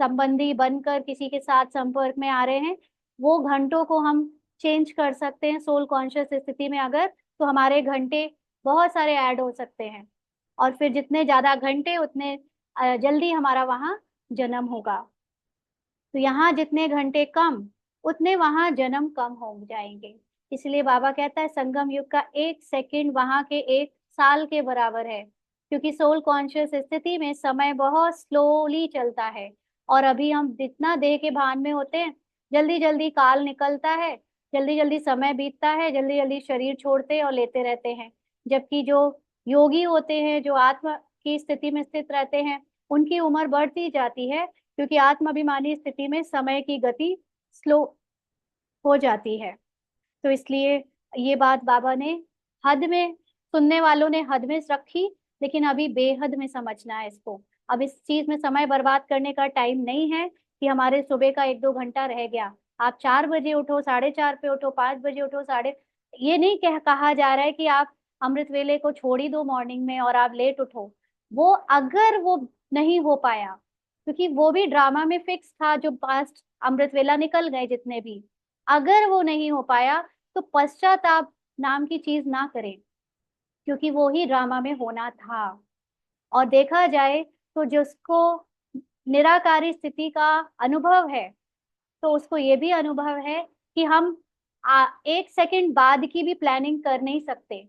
संबंधी बनकर किसी के साथ संपर्क में आ रहे हैं, वो घंटों को हम चेंज कर सकते हैं सोल कॉन्शियस स्थिति में अगर। तो हमारे घंटे बहुत सारे ऐड हो सकते हैं, और फिर जितने ज्यादा घंटे उतने जल्दी हमारा वहां जन्म होगा। तो यहाँ जितने घंटे कम, उतने वहां जन्म कम हो जाएंगे। इसलिए बाबा कहता है संगम युग का 1 सेकंड वहां के 1 साल के बराबर है, क्योंकि सोल कॉन्शियस स्थिति में समय बहुत स्लोली चलता है। और अभी हम जितना देह के भान में होते हैं, जल्दी जल्दी काल निकलता है, जल्दी जल्दी समय बीतता है, जल्दी जल्दी शरीर छोड़ते और लेते रहते हैं। जबकि जो योगी होते हैं, जो आत्मा की स्थिति में स्थित रहते हैं, उनकी उम्र बढ़ती जाती है, क्योंकि आत्माभिमानी स्थिति में समय की गति स्लो हो जाती है। तो इसलिए ये बात बाबा ने हद में, सुनने वालों ने हद में रखी, लेकिन अभी बेहद में समझना है इसको। अब इस चीज में समय बर्बाद करने का टाइम नहीं है कि हमारे सुबह का 1 2 घंटा रह गया। आप 4 बजे उठो, 4:30 पे उठो, 5 बजे उठो, साढ़े, ये नहीं कहा जा रहा है कि आप अमृत वेले को छोड़ ही दो मॉर्निंग में और आप लेट उठो। वो अगर वो नहीं हो पाया, क्योंकि वो भी ड्रामा में फिक्स था, जो पास्ट अमृत वेला निकल गए जितने भी, अगर वो नहीं हो पाया तो पश्चाताप नाम की चीज ना करें, क्योंकि वो ही ड्रामा में होना था। और देखा जाए तो जिसको निराकारी स्थिति का अनुभव है, तो उसको ये भी अनुभव है कि हम 1 सेकंड बाद की भी प्लानिंग कर नहीं सकते,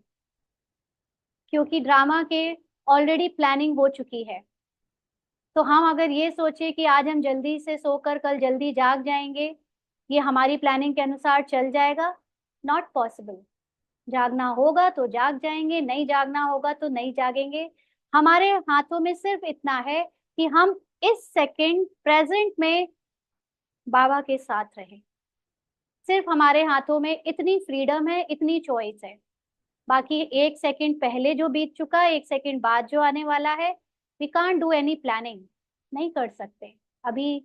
क्योंकि ड्रामा के ऑलरेडी प्लानिंग हो चुकी है। तो हम अगर ये सोचे कि आज हम जल्दी से सोकर कल जल्दी जाग जाएंगे, ये हमारी प्लानिंग के अनुसार चल जाएगा, नॉट पॉसिबल। जागना होगा तो जाग जाएंगे, नहीं जागना होगा तो नहीं जागेंगे। हमारे हाथों में सिर्फ इतना है कि हम इस सेकंड प्रेजेंट में बाबा के साथ रहें। सिर्फ हमारे हाथों में इतनी फ्रीडम है, इतनी चॉइस है। बाकी 1 सेकंड पहले जो बीत चुका, 1 सेकंड बाद जो आने वाला है, we can't do any planning, नहीं कर सकते। अभी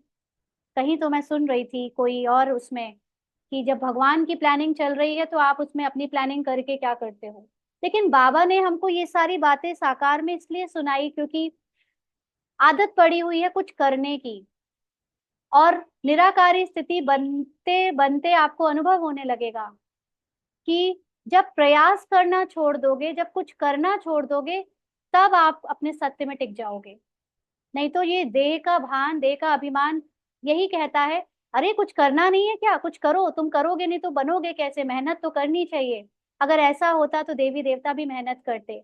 कहीं तो मैं सुन रही थी कोई और उसमें, कि जब भगवान की प्लानिंग चल रही है तो आप उसमें अपनी प्लानिंग करके क्या करते हो। लेकिन बाबा ने हमको ये सारी बातें साकार में इसलिए सुनाई, क्योंकि आदत पड़ी हुई है कुछ करने की। और निराकारी स्थिति बनते बनते आपको अनुभव होने लगेगा कि जब प्रयास करना छोड़ दोगे, जब कुछ करना छोड़ दोगे, तब आप अपने सत्य में टिक जाओगे। नहीं तो ये देह का भान, देह का अभिमान यही कहता है, अरे कुछ करना नहीं है क्या, कुछ करो, तुम करोगे नहीं तो बनोगे कैसे, मेहनत तो करनी चाहिए। अगर ऐसा होता तो देवी देवता भी मेहनत करते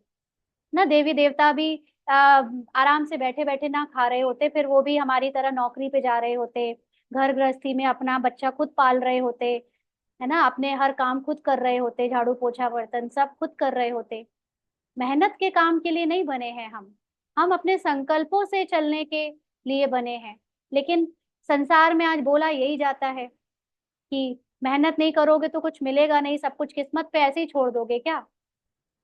ना, देवी देवता भी आराम से बैठे बैठे ना खा रहे होते, फिर वो भी हमारी तरह नौकरी पे जा रहे होते, घर गृहस्थी में अपना बच्चा खुद पाल रहे होते, है ना, अपने हर काम खुद कर रहे होते, झाड़ू पोछा बर्तन सब खुद कर रहे होते। मेहनत के काम के लिए नहीं बने हैं हम अपने संकल्पों से चलने के लिए बने हैं। लेकिन संसार में आज बोला यही जाता है कि मेहनत नहीं करोगे तो कुछ मिलेगा नहीं, सब कुछ किस्मत पे ऐसे ही छोड़ दोगे क्या।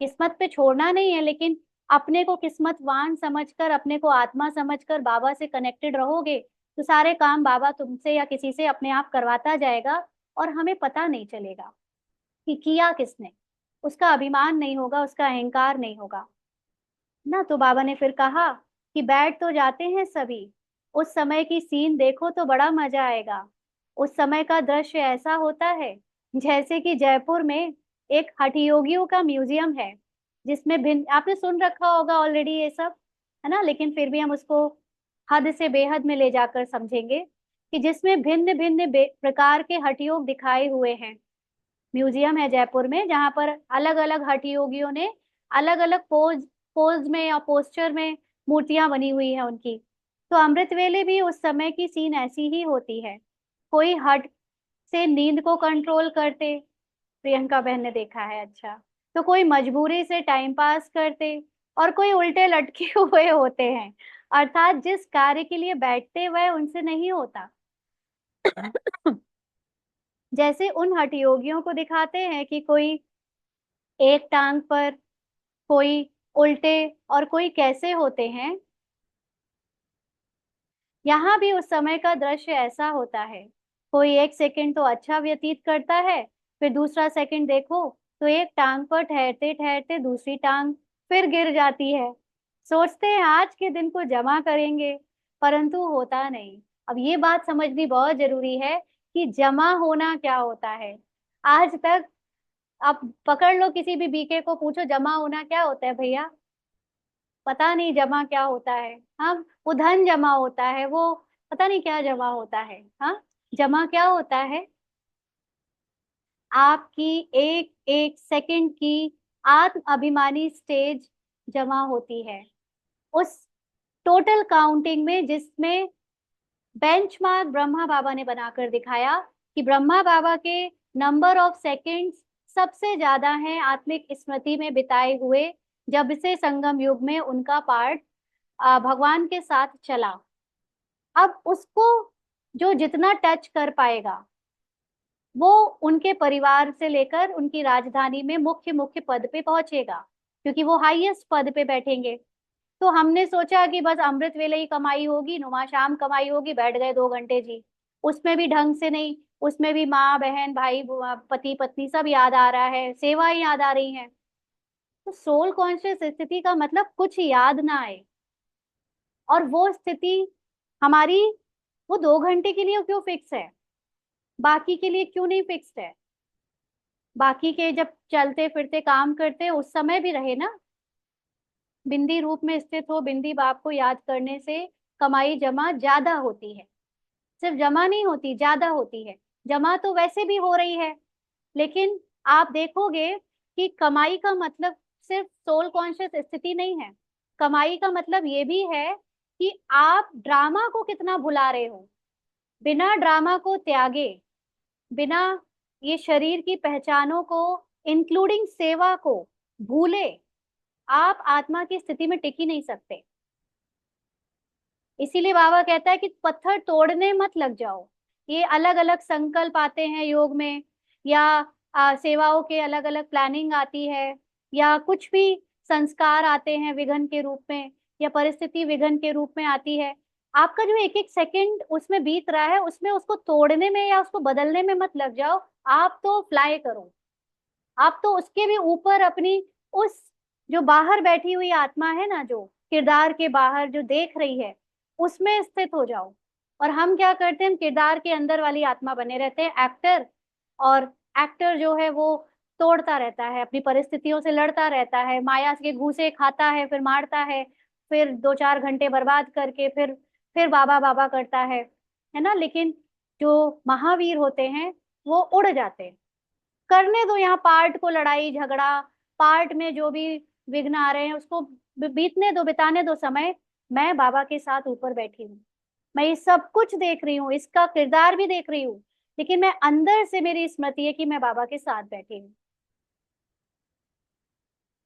किस्मत पे छोड़ना नहीं है, लेकिन अपने को किस्मतवान समझकर, अपने को आत्मा समझकर बाबा से कनेक्टेड रहोगे, तो सारे काम बाबा तुमसे या किसी से अपने आप करवाता जाएगा, और हमें पता नहीं चलेगा कि किया किसने। उसका अभिमान नहीं होगा, उसका अहंकार नहीं होगा ना। तो बाबा ने फिर कहा कि बैठ तो जाते हैं सभी, उस समय की सीन देखो तो बड़ा मजा आएगा। उस समय का दृश्य ऐसा होता है जैसे कि जयपुर में एक हठयोगियों का म्यूजियम है, जिसमें भिन्न, आपने सुन रखा होगा ऑलरेडी ये सब, है ना, लेकिन फिर भी हम उसको हद से बेहद में ले जाकर समझेंगे, कि जिसमें भिन्न भिन्न प्रकार के हठयोग दिखाए हुए हैं। म्यूजियम है जयपुर में, जहां पर अलग अलग हठ योगियों ने अलग अलग पोज में या पोस्चर में मूर्तियां बनी हुई है उनकी। तो अमृत वेले भी उस समय की सीन ऐसी ही होती है। कोई हट से नींद को कंट्रोल करते, प्रियंका बहन ने देखा है, अच्छा। तो कोई मजबूरी से टाइम पास करते, और कोई उल्टे लटके हुए होते हैं, अर्थात जिस कार्य के लिए बैठते वह उनसे नहीं होता। जैसे उन हठयोगियों को दिखाते हैं कि कोई एक टांग पर कोई उल्टे और कोई कैसे होते हैं। यहाँ भी उस समय का दृश्य ऐसा होता है, कोई एक सेकंड तो अच्छा व्यतीत करता है, फिर दूसरा सेकंड देखो तो एक टांग पर ठहरते ठहरते दूसरी टांग फिर गिर जाती है। सोचते हैं आज के दिन को जमा करेंगे, परंतु होता नहीं। अब ये बात समझनी बहुत जरूरी है कि जमा होना क्या होता है। आज तक आप पकड़ लो, किसी भी बीके को पूछो जमा होना क्या होता है भैया, पता नहीं जमा क्या होता है। हाँ, वो धन जमा होता है, वो पता नहीं क्या जमा होता है। हाँ, जमा क्या होता है, आपकी एक एक सेकंड की आत्म अभिमानी स्टेज जमा होती है उस टोटल काउंटिंग में, जिसमें बेंचमार्क ब्रह्मा बाबा ने बनाकर दिखाया कि ब्रह्मा बाबा के नंबर ऑफ सेकंड्स सबसे ज्यादा हैं आत्मिक स्मृति में बिताए हुए, जब से संगम युग में उनका पार्ट भगवान के साथ चला। अब उसको जो जितना टच कर पाएगा वो उनके परिवार से लेकर उनकी राजधानी में मुख्य मुख्य पद पे पहुंचेगा, क्योंकि वो हाईएस्ट पद पे बैठेंगे। तो हमने सोचा कि बस अमृत वेले ही कमाई होगी, नुमा शाम कमाई होगी, बैठ गए 2 घंटे जी। उसमें भी ढंग से नहीं, उसमें भी माँ बहन भाई पति पत्नी सब याद आ रहा है, सेवाएं याद आ रही हैं। तो सोल कॉन्शियस स्थिति का मतलब कुछ याद ना आए, और वो स्थिति हमारी वो 2 घंटे के लिए क्यों फिक्स है, बाकी के लिए क्यों नहीं फिक्स्ड है। बाकी के जब चलते फिरते काम करते उस समय भी रहे ना। बिंदी रूप में स्थित हो बिंदी बाप को याद करने से कमाई जमा ज्यादा होती है। सिर्फ जमा नहीं होती, ज्यादा होती है। जमा तो वैसे भी हो रही है, लेकिन आप देखोगे कि कमाई का मतलब सिर्फ सोल कॉन्शियस स्थिति नहीं है। कमाई का मतलब ये भी है कि आप ड्रामा को कितना भुला रहे हो, बिना ड्रामा को त्यागे, बिना ये शरीर की पहचानों को, इंक्लूडिंग सेवा को भूले, आप आत्मा की स्थिति में टिक ही नहीं सकते। इसीलिए बाबा कहता है कि पत्थर तोड़ने मत लग जाओ। ये अलग अलग संकल्प आते हैं योग में, या सेवाओं के अलग अलग प्लानिंग आती है, या कुछ भी संस्कार आते हैं विघन के रूप में, या परिस्थिति विघन के रूप में आती है। आपका जो एक एक सेकंड उसमें बीत रहा है, उसमें उसको तोड़ने में या उसको बदलने में मत लग जाओ। आप तो फ्लाई करो, आप तो उसके भी ऊपर अपनी उस जो बाहर बैठी हुई आत्मा है ना, जो किरदार के बाहर जो देख रही है, उसमें स्थित हो जाओ। और हम क्या करते हैं, हम किरदार के अंदर वाली आत्मा बने रहते हैं, एक्टर। और एक्टर जो है वो तोड़ता रहता है, अपनी परिस्थितियों से लड़ता रहता है, माया के घूसे खाता है, फिर मारता है, फिर 2-4 घंटे बर्बाद करके फिर बाबा बाबा करता है ना। लेकिन जो महावीर होते हैं वो उड़ जाते हैं। करने दो यहाँ पार्ट को, लड़ाई झगड़ा, पार्ट में जो भी विघ्न आ रहे हैं उसको बीतने दो, बिताने दो समय। मैं बाबा के साथ ऊपर बैठी हूँ, मैं ये सब कुछ देख रही हूँ, इसका किरदार भी देख रही हूँ, लेकिन मैं अंदर से मेरी स्मृति है कि मैं बाबा के साथ बैठी हूँ।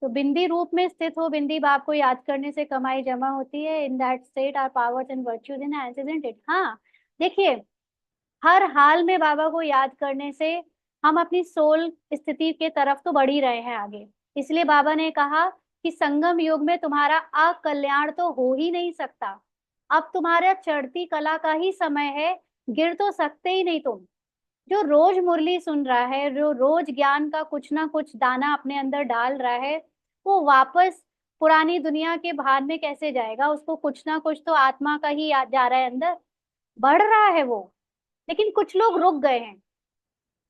तो बिंदी रूप में स्थित हो बिंदी बाप को याद करने से कमाई जमा होती है। In that state are powers and virtues in isn't it. हाँ, देखिए, हर हाल में बाबा को याद करने से हम अपनी सोल स्थिति के तरफ तो बढ़ ही रहे हैं आगे। इसलिए बाबा ने कहा कि संगम युग में तुम्हारा अकल्याण तो हो ही नहीं सकता। अब तुम्हारा चढ़ती कला का ही समय है, गिर तो सकते ही नहीं तुम। जो रोज मुरली सुन रहा है, जो रोज ज्ञान का कुछ ना कुछ दाना अपने अंदर डाल रहा है, वो वापस पुरानी दुनिया के भान में कैसे जाएगा। उसको कुछ ना कुछ तो आत्मा का ही याद जा रहा है अंदर, बढ़ रहा है वो। लेकिन कुछ लोग रुक गए हैं,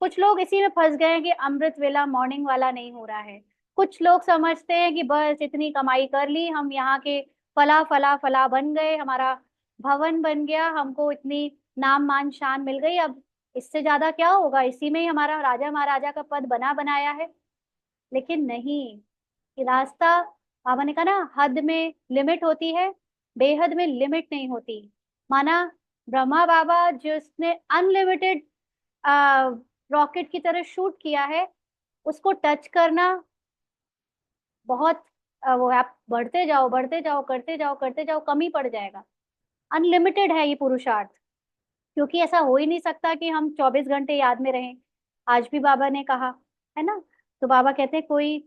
कुछ लोग इसी में फंस गए हैं कि अमृत वेला मॉर्निंग वाला नहीं हो रहा है। कुछ लोग समझते हैं कि बस इतनी कमाई कर ली, हम यहाँ के फला फला फला बन गए, हमारा भवन बन गया, हमको इतनी नाम मान शान मिल गई, अब इससे ज्यादा क्या होगा, इसी में ही हमारा राजा महाराजा का पद बना बनाया है। लेकिन नहीं, ये रास्ता, बाबा ने कहा ना, हद में लिमिट होती है, बेहद में लिमिट नहीं होती। माना ब्रह्मा बाबा जिसने अनलिमिटेड रॉकेट की तरह शूट किया है, उसको टच करना बहुत वो है, आप बढ़ते जाओ बढ़ते जाओ करते जाओ करते जाओ, कम ही पड़ जाएगा। अनलिमिटेड है ये पुरुषार्थ, क्योंकि ऐसा हो ही नहीं सकता कि हम 24 घंटे याद में रहें। आज भी बाबा ने कहा है ना, तो बाबा कहते हैं कोई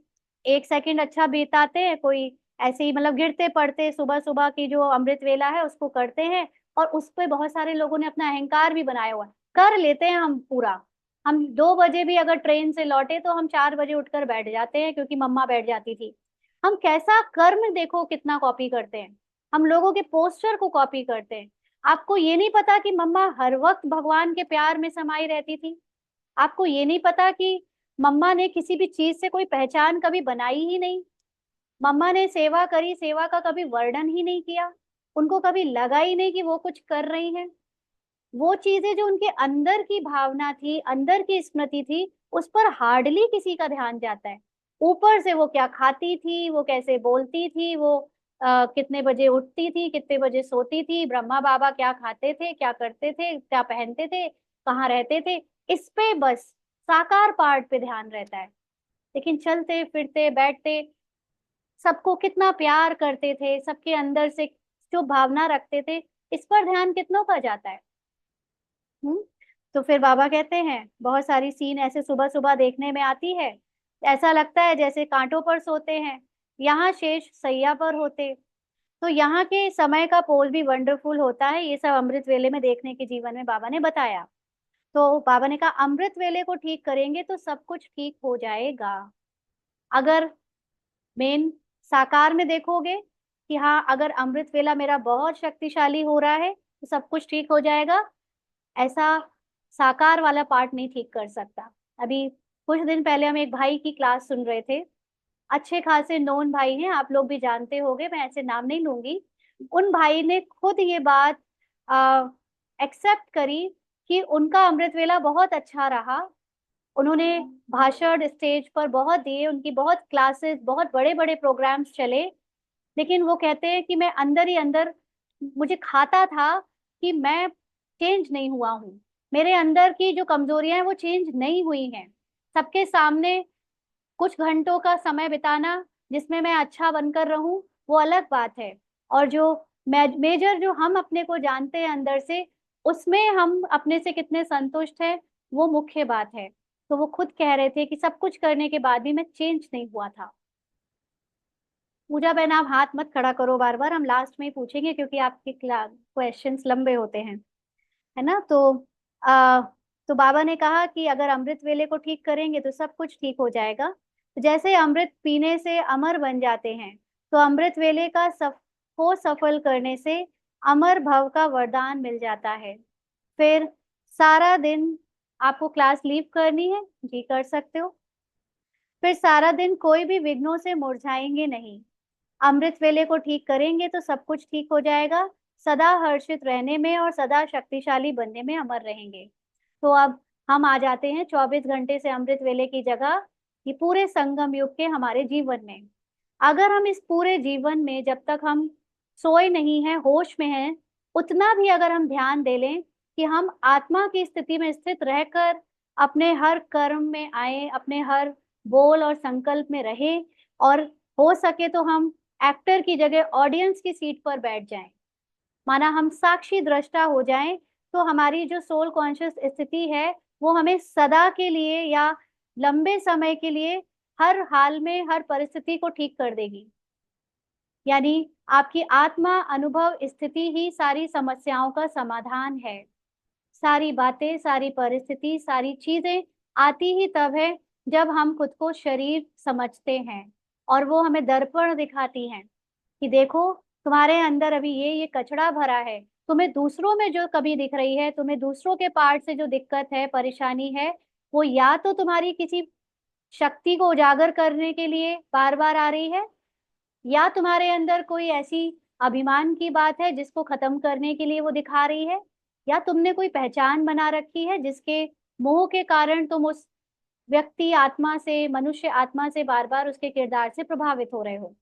एक सेकंड अच्छा बिताते हैं, कोई ऐसे ही मतलब गिरते पड़ते, सुबह सुबह की जो अमृत वेला है उसको करते हैं। और उस पे बहुत सारे लोगों ने अपना अहंकार भी बनाया हुआ है, कर लेते हैं हम पूरा। हम 2 बजे भी अगर ट्रेन से लौटे तो हम 4 बजे उठकर बैठ जाते हैं, क्योंकि मम्मा बैठ जाती थी। हम कैसा कर्म देखो कितना कॉपी करते हैं, हम लोगों के पोस्टर को कॉपी करते हैं। आपको ये नहीं पता कि मम्मा हर वक्त भगवान के प्यार में समाई रहती थी। आपको ये नहीं पता कि मम्मा ने किसी भी चीज से कोई पहचान कभी बनाई ही नहीं। मम्मा ने सेवा करी, सेवा का कभी वर्णन ही नहीं किया। उनको कभी लगा ही नहीं कि वो कुछ कर रही हैं। वो चीजें जो उनके अंदर की भावना थी, अंदर की स्मृति थी, उस पर हार्डली किसी का ध्यान जाता है। ऊपर से वो क्या खाती थी, वो कैसे बोलती थी, वो कितने बजे उठती थी, कितने बजे सोती थी, ब्रह्मा बाबा क्या खाते थे, क्या करते थे, क्या पहनते थे, कहाँ रहते थे, इस पे बस साकार पार्ट पे ध्यान रहता है। लेकिन चलते फिरते बैठते सबको कितना प्यार करते थे, सबके अंदर से जो भावना रखते थे, इस पर ध्यान कितनों का जाता है। हम्म। तो फिर बाबा कहते हैं बहुत सारी सीन ऐसे सुबह सुबह देखने में आती है, ऐसा लगता है जैसे कांटों पर सोते हैं, यहाँ शेष सैया पर होते। तो यहाँ के समय का पोल भी वंडरफुल होता है, ये सब अमृत वेले में देखने के जीवन में बाबा ने बताया। तो बाबा ने कहा अमृत वेले को ठीक करेंगे तो सब कुछ ठीक हो जाएगा। अगर मेन साकार में देखोगे कि हाँ, अगर अमृत वेला मेरा बहुत शक्तिशाली हो रहा है तो सब कुछ ठीक हो जाएगा, ऐसा साकार वाला पार्ट नहीं ठीक कर सकता। अभी कुछ दिन पहले हम एक भाई की क्लास सुन रहे थे, अच्छे खासे नोन भाई हैं, आप लोग भी जानते होंगे, मैं ऐसे नाम नहीं लूंगी। उन भाई ने खुद ये बात एक्सेप्ट करी कि उनका अमृत वेला बहुत अच्छा रहा। उन्होंने भाषण स्टेज पर बहुत दिए, उनकी बहुत क्लासेस, बहुत बड़े बड़े प्रोग्राम्स चले। लेकिन वो कहते हैं कि मैं अंदर ही अंदर मुझे खाता था कि मैं चेंज नहीं हुआ हूँ, मेरे अंदर की जो कमजोरियां हैं वो चेंज नहीं हुई हैं। सबके सामने कुछ घंटों का समय बिताना जिसमें मैं अच्छा बनकर रहूं, वो अलग बात है। और जो मेजर जो हम अपने को जानते हैं अंदर से, उसमें हम अपने से कितने संतुष्ट हैं, वो मुख्य बात है। तो वो खुद कह रहे थे कि सब कुछ करने के बाद भी मैं चेंज नहीं हुआ था। पूजा बहन आप हाथ मत खड़ा करो बार बार, हम लास्ट में ही पूछेंगे क्योंकि आपके क्वेश्चंस लंबे होते हैं, है ना। आ, तो बाबा ने कहा कि अगर अमृत वेले को ठीक करेंगे तो सब कुछ ठीक हो जाएगा। तो जैसे अमृत पीने से अमर बन जाते हैं, तो अमृत वेले का को सफल करने से अमर भव का वरदान मिल जाता है। फिर सारा दिन आपको क्लास लीव करनी है जी, कर सकते हो। फिर सारा दिन कोई भी विघ्नों से मुरझाएंगे नहीं। अमृत वेले को ठीक करेंगे तो सब कुछ ठीक हो जाएगा। सदा हर्षित रहने में और सदा शक्तिशाली बनने में अमर रहेंगे। तो अब हम आ जाते हैं 24 घंटे से अमृत वेले की जगह ये पूरे संगम युग के हमारे जीवन में। अगर हम इस पूरे जीवन में जब तक हम सोए नहीं हैं, होश में हैं, उतना भी अगर हम ध्यान दे लें कि हम आत्मा की स्थिति में स्थित रहकर अपने हर कर्म में आए, अपने हर बोल और संकल्प में रहे, और हो सके तो हम एक्टर की जगह ऑडियंस की सीट पर बैठ जाएं, माना हम साक्षी दृष्टा हो जाएं, तो हमारी जो सोल कॉन्शियस स्थिति है वो हमें सदा के लिए या लंबे समय के लिए हर हाल में हर परिस्थिति को ठीक कर देगी। यानी आपकी आत्मा अनुभव स्थिति ही सारी समस्याओं का समाधान है। सारी बातें, सारी परिस्थिति, सारी चीजें आती ही तब है जब हम खुद को शरीर समझते हैं, और वो हमें दर्पण दिखाती हैं कि देखो, तुम्हारे अंदर अभी ये कचरा भरा है। तुम्हें दूसरों में जो कमी दिख रही है, तुम्हें दूसरों के पार्ट से जो दिक्कत है, परेशानी है, वो या तो तुम्हारी किसी शक्ति को उजागर करने के लिए बार बार आ रही है, या तुम्हारे अंदर कोई ऐसी अभिमान की बात है जिसको खत्म करने के लिए वो दिखा रही है, या तुमने कोई पहचान बना रखी है जिसके मोह के कारण तुम उस व्यक्ति आत्मा से, मनुष्य आत्मा से बार बार उसके किरदार से प्रभावित हो रहे हो।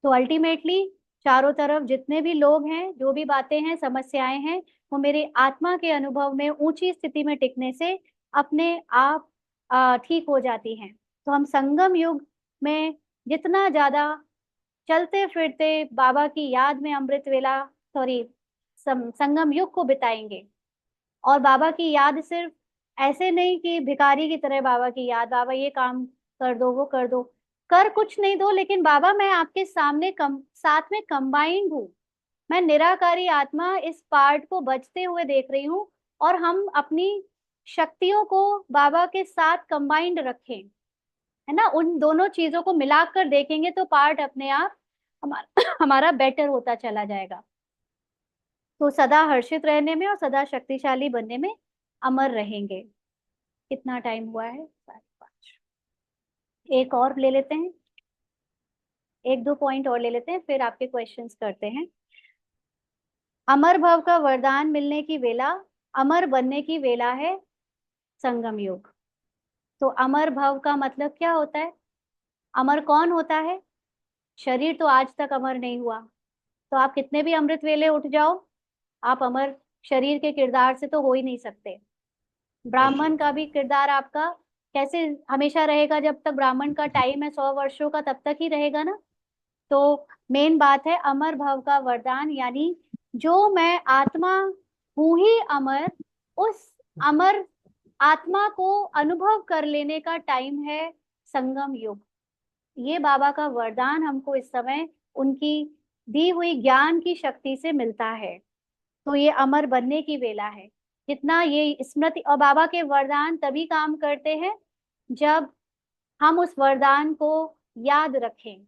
तो अल्टीमेटली चारों तरफ जितने भी लोग हैं, जो भी बातें हैं, समस्याएं हैं, वो मेरे आत्मा के अनुभव में ऊंची स्थिति में टिकने से अपने आप ठीक हो जाती हैं। तो हम संगम युग में जितना ज्यादा चलते फिरते बाबा की याद में अमृत वेला, सॉरी, संगम युग को बिताएंगे। और बाबा की याद सिर्फ ऐसे नहीं कि भिखारी की तरह बाबा की याद, बाबा ये काम कर दो वो कर दो। कर कुछ नहीं दो, लेकिन बाबा मैं आपके सामने साथ में कंबाइंड हूँ। मैं निराकारी आत्मा इस पार्ट को बचते हुए देख रही हूँ, और हम अपनी शक्तियों को बाबा के साथ कंबाइंड रखें, है ना। उन दोनों चीजों को मिलाकर देखेंगे तो पार्ट अपने आप हमारा हमारा बेटर होता चला जाएगा। तो सदा हर्षित रहने में और सदा शक्तिशाली बनने में अमर रहेंगे। कितना टाइम हुआ है? 5:30। एक और ले लेते हैं, एक दो पॉइंट और ले लेते हैं, फिर आपके क्वेश्चंस करते हैं। अमर भव का वरदान मिलने की वेला, अमर बनने की वेला है संगम युग। तो अमर भव का मतलब क्या होता है? अमर कौन होता है? शरीर तो आज तक अमर नहीं हुआ, तो आप कितने भी अमृत वेले उठ जाओ, आप अमर शरीर के किरदार से तो हो ही नहीं सकते। ब्राह्मण का भी किरदार आपका कैसे हमेशा रहेगा? जब तक ब्राह्मण का टाइम है 100 वर्षों का, तब तक ही रहेगा ना। तो मेन बात है अमर भव का वरदान, यानी जो मैं आत्मा हूं ही अमर, उस अमर आत्मा को अनुभव कर लेने का टाइम है संगम युग। ये बाबा का वरदान हमको इस समय उनकी दी हुई ज्ञान की शक्ति से मिलता है। तो ये अमर बनने की वेला है। जितना ये स्मृति और बाबा के वरदान तभी काम करते हैं जब हम उस वरदान को याद रखें।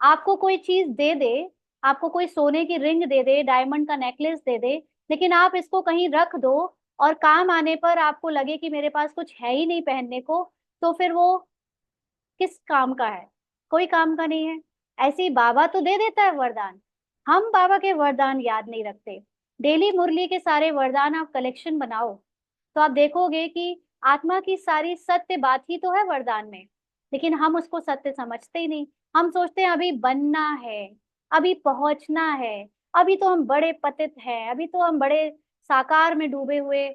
आपको कोई चीज दे दे, आपको कोई सोने की रिंग दे दे, डायमंड का नेकलेस दे दे, लेकिन आप इसको कहीं रख दो और काम आने पर आपको लगे कि मेरे पास कुछ है ही नहीं पहनने को, तो फिर वो किस काम का है? कोई काम का नहीं है। ऐसे ही बाबा तो दे देता है वरदान, हम बाबा के वरदान याद नहीं रखते। डेली मुरली के सारे वरदान आप कलेक्शन बनाओ, तो आप देखोगे कि आत्मा की सारी सत्य बात ही तो है वरदान में, लेकिन हम उसको सत्य समझते ही नहीं। हम सोचते हैं अभी बनना है, अभी पहुंचना है, अभी तो हम बड़े पतित हैं, अभी तो हम बड़े साकार में डूबे हुए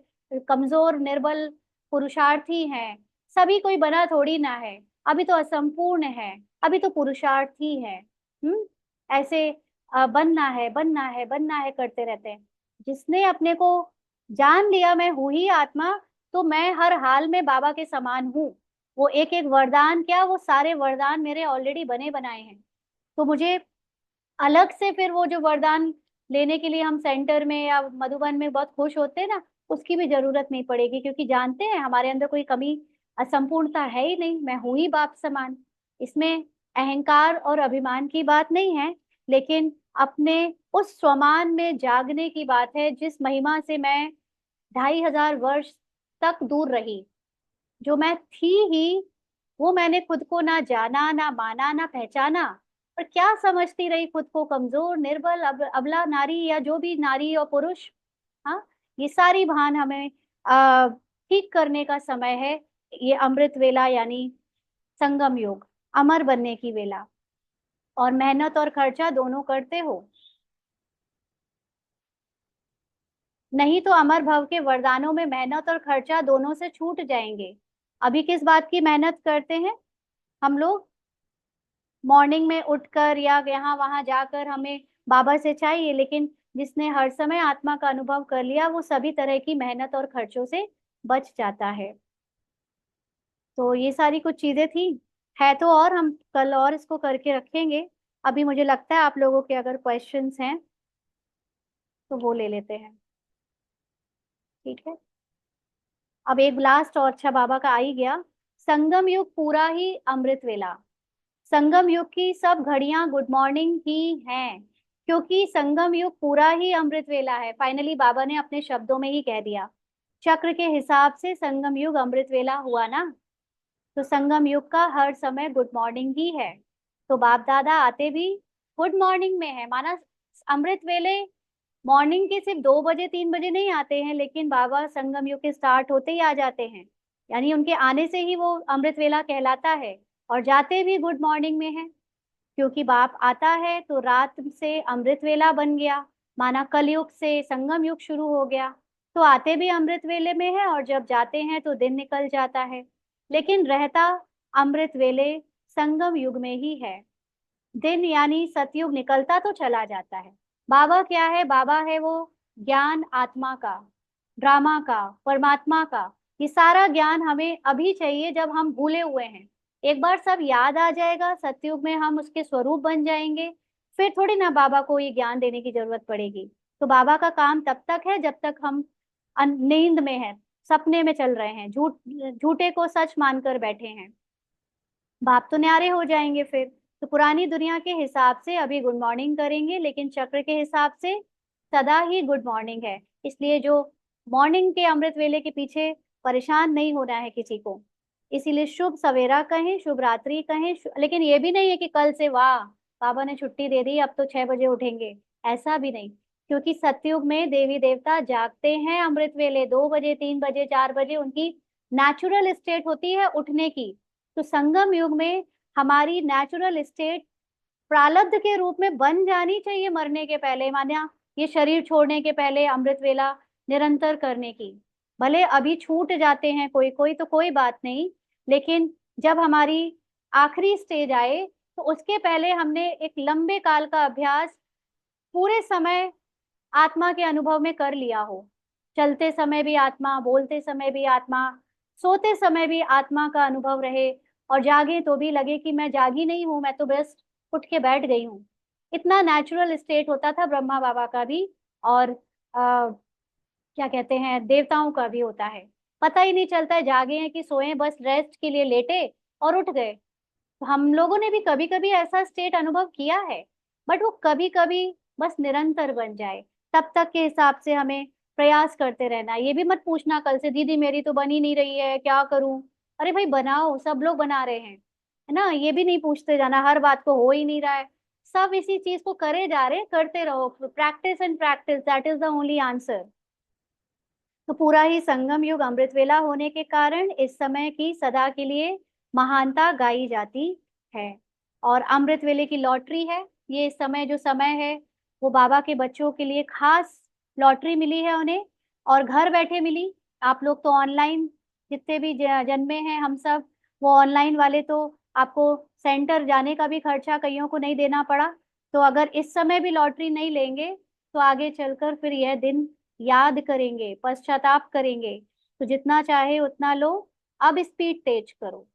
कमजोर निर्बल पुरुषार्थी हैं, सभी कोई बना थोड़ी ना है, अभी तो असंपूर्ण है, अभी तो पुरुषार्थी है। ऐसे बनना है बनना है बनना है करते रहते हैं। जिसने अपने को जान लिया मैं हूं ही आत्मा, तो मैं हर हाल में बाबा के समान हूँ। वो एक एक वरदान क्या, वो सारे वरदान मेरे ऑलरेडी बने बनाए हैं। तो मुझे अलग से फिर वो जो वरदान लेने के लिए हम सेंटर में या मधुबन में बहुत खुश होते हैं ना, उसकी भी जरूरत नहीं पड़ेगी, क्योंकि जानते हैं हमारे अंदर कोई कमी असंपूर्णता है ही नहीं। मैं हूं ही बाप समान। इसमें अहंकार और अभिमान की बात नहीं है, लेकिन अपने उस स्वमान में जागने की बात है, जिस महिमा से मैं 2500 वर्ष तक दूर रही। जो मैं थी ही, वो मैंने खुद को ना जाना ना माना ना पहचाना, पर क्या समझती रही खुद को? कमजोर निर्बल अबला नारी, या जो भी नारी और पुरुष। हाँ, ये सारी भान हमें ठीक करने का समय है। ये अमृत वेला यानी संगम योग, अमर बनने की वेला। और मेहनत और खर्चा दोनों करते हो, नहीं तो अमर भव के वरदानों में मेहनत और खर्चा दोनों से छूट जाएंगे। अभी किस बात की मेहनत करते हैं हम लोग? मॉर्निंग में उठकर या यहाँ वहां जाकर हमें बाबा से चाहिए, लेकिन जिसने हर समय आत्मा का अनुभव कर लिया, वो सभी तरह की मेहनत और खर्चों से बच जाता है। तो ये सारी कुछ चीजें थी, है तो, और हम कल और इसको करके रखेंगे। अभी मुझे लगता है आप लोगों के अगर क्वेश्चंस हैं तो वो ले लेते हैं। ठीक है, अब एक लास्ट और अच्छा बाबा का आ ही गया। संगम युग पूरा ही अमृत वेला। संगम युग की सब घड़ियां गुड मॉर्निंग ही हैं, क्योंकि संगम युग पूरा ही अमृत वेला है। फाइनली बाबा ने अपने शब्दों में ही कह दिया। चक्र के हिसाब से संगम युग अमृत वेला हुआ ना, तो संगम युग का हर समय गुड मॉर्निंग ही है। तो बाप दादा आते भी गुड मॉर्निंग में है, माना अमृत वेले मॉर्निंग के सिर्फ 2 बजे 3 बजे नहीं आते हैं, लेकिन बाबा संगम युग के स्टार्ट होते ही आ जाते हैं। यानी उनके आने से ही वो अमृत वेला कहलाता है, और जाते भी गुड मॉर्निंग में है। क्योंकि बाप आता है तो रात से अमृत वेला बन गया, माना कलयुग से संगम युग शुरू हो गया। तो आते भी अमृत वेले में है, और जब जाते हैं तो दिन निकल जाता है, लेकिन रहता अमृत वेले संगम युग में ही है। दिन यानी सतयुग निकलता तो चला जाता है। बाबा क्या है? बाबा है वो ज्ञान आत्मा का, ड्रामा का, परमात्मा का। ये सारा ज्ञान हमें अभी चाहिए जब हम भूले हुए हैं। एक बार सब याद आ जाएगा, सतयुग में हम उसके स्वरूप बन जाएंगे, फिर थोड़ी ना बाबा को ये ज्ञान देने की जरूरत पड़ेगी। तो बाबा का काम तब तक है जब तक हम नींद में है, सपने में चल रहे हैं, झूठे को सच मानकर बैठे हैं। बाप तो न्यारे हो जाएंगे फिर। तो पुरानी दुनिया के हिसाब से अभी गुड मॉर्निंग करेंगे, लेकिन चक्र के हिसाब से सदा ही गुड मॉर्निंग है। इसलिए जो मॉर्निंग के अमृत वेले के पीछे परेशान नहीं होना है किसी को। इसीलिए शुभ सवेरा कहें, शुभ रात्रि कहें, लेकिन ये भी नहीं है कि कल से वाह बाबा ने छुट्टी दे दी अब तो 6 बजे उठेंगे, ऐसा भी नहीं। क्योंकि सतयुग में देवी देवता जागते हैं अमृत वेले, 2 बजे, 3 बजे, 4 बजे उनकी नेचुरल स्टेट होती है उठने की। तो संगम युग में हमारी नेचुरल स्टेट प्रारब्ध के रूप में बन जानी चाहिए मरने के पहले, माना ये शरीर छोड़ने के पहले अमृत वेला निरंतर करने की। भले अभी छूट जाते हैं कोई कोई तो कोई बात नहीं, लेकिन जब हमारी आखिरी स्टेज आए तो उसके पहले हमने एक लंबे काल का अभ्यास पूरे समय आत्मा के अनुभव में कर लिया हो। चलते समय भी आत्मा, बोलते समय भी आत्मा, सोते समय भी आत्मा का अनुभव रहे, और जागे तो भी लगे कि मैं जागी नहीं हूं, मैं तो बस उठ के बैठ गई हूँ। इतना नेचुरल स्टेट होता था ब्रह्मा बाबा का भी, और क्या कहते हैं देवताओं का भी होता है। पता ही नहीं चलता है जागे हैं कि सोए, बस रेस्ट के लिए लेटे और उठ गए। तो हम लोगों ने भी कभी कभी ऐसा स्टेट अनुभव किया है, बट वो कभी कभी बस निरंतर बन जाए, तब तक के हिसाब से हमें प्रयास करते रहना। ये भी मत पूछना कल से दीदी मेरी तो बन ही नहीं रही है क्या करूं। अरे भाई बनाओ, सब लोग बना रहे हैं, है ना। ये भी नहीं पूछते जाना हर बात को हो ही नहीं रहा है। सब इसी चीज को करे जा रहे हैं, करते रहो, practice and practice, that is the only answer. तो पूरा ही संगम युग अमृत वेला होने के कारण इस समय की सदा के लिए महानता गाई जाती है। और अमृत वेले की लॉटरी है ये समय, जो समय है वो बाबा के बच्चों के लिए खास लॉटरी मिली है उन्हें, और घर बैठे मिली। आप लोग तो ऑनलाइन, जितने भी जन्मे हैं हम सब, वो ऑनलाइन वाले, तो आपको सेंटर जाने का भी खर्चा कईयों को नहीं देना पड़ा। तो अगर इस समय भी लॉटरी नहीं लेंगे तो आगे चलकर फिर यह दिन याद करेंगे, पश्चाताप करेंगे। तो जितना चाहे उतना लो, अब स्पीड तेज करो।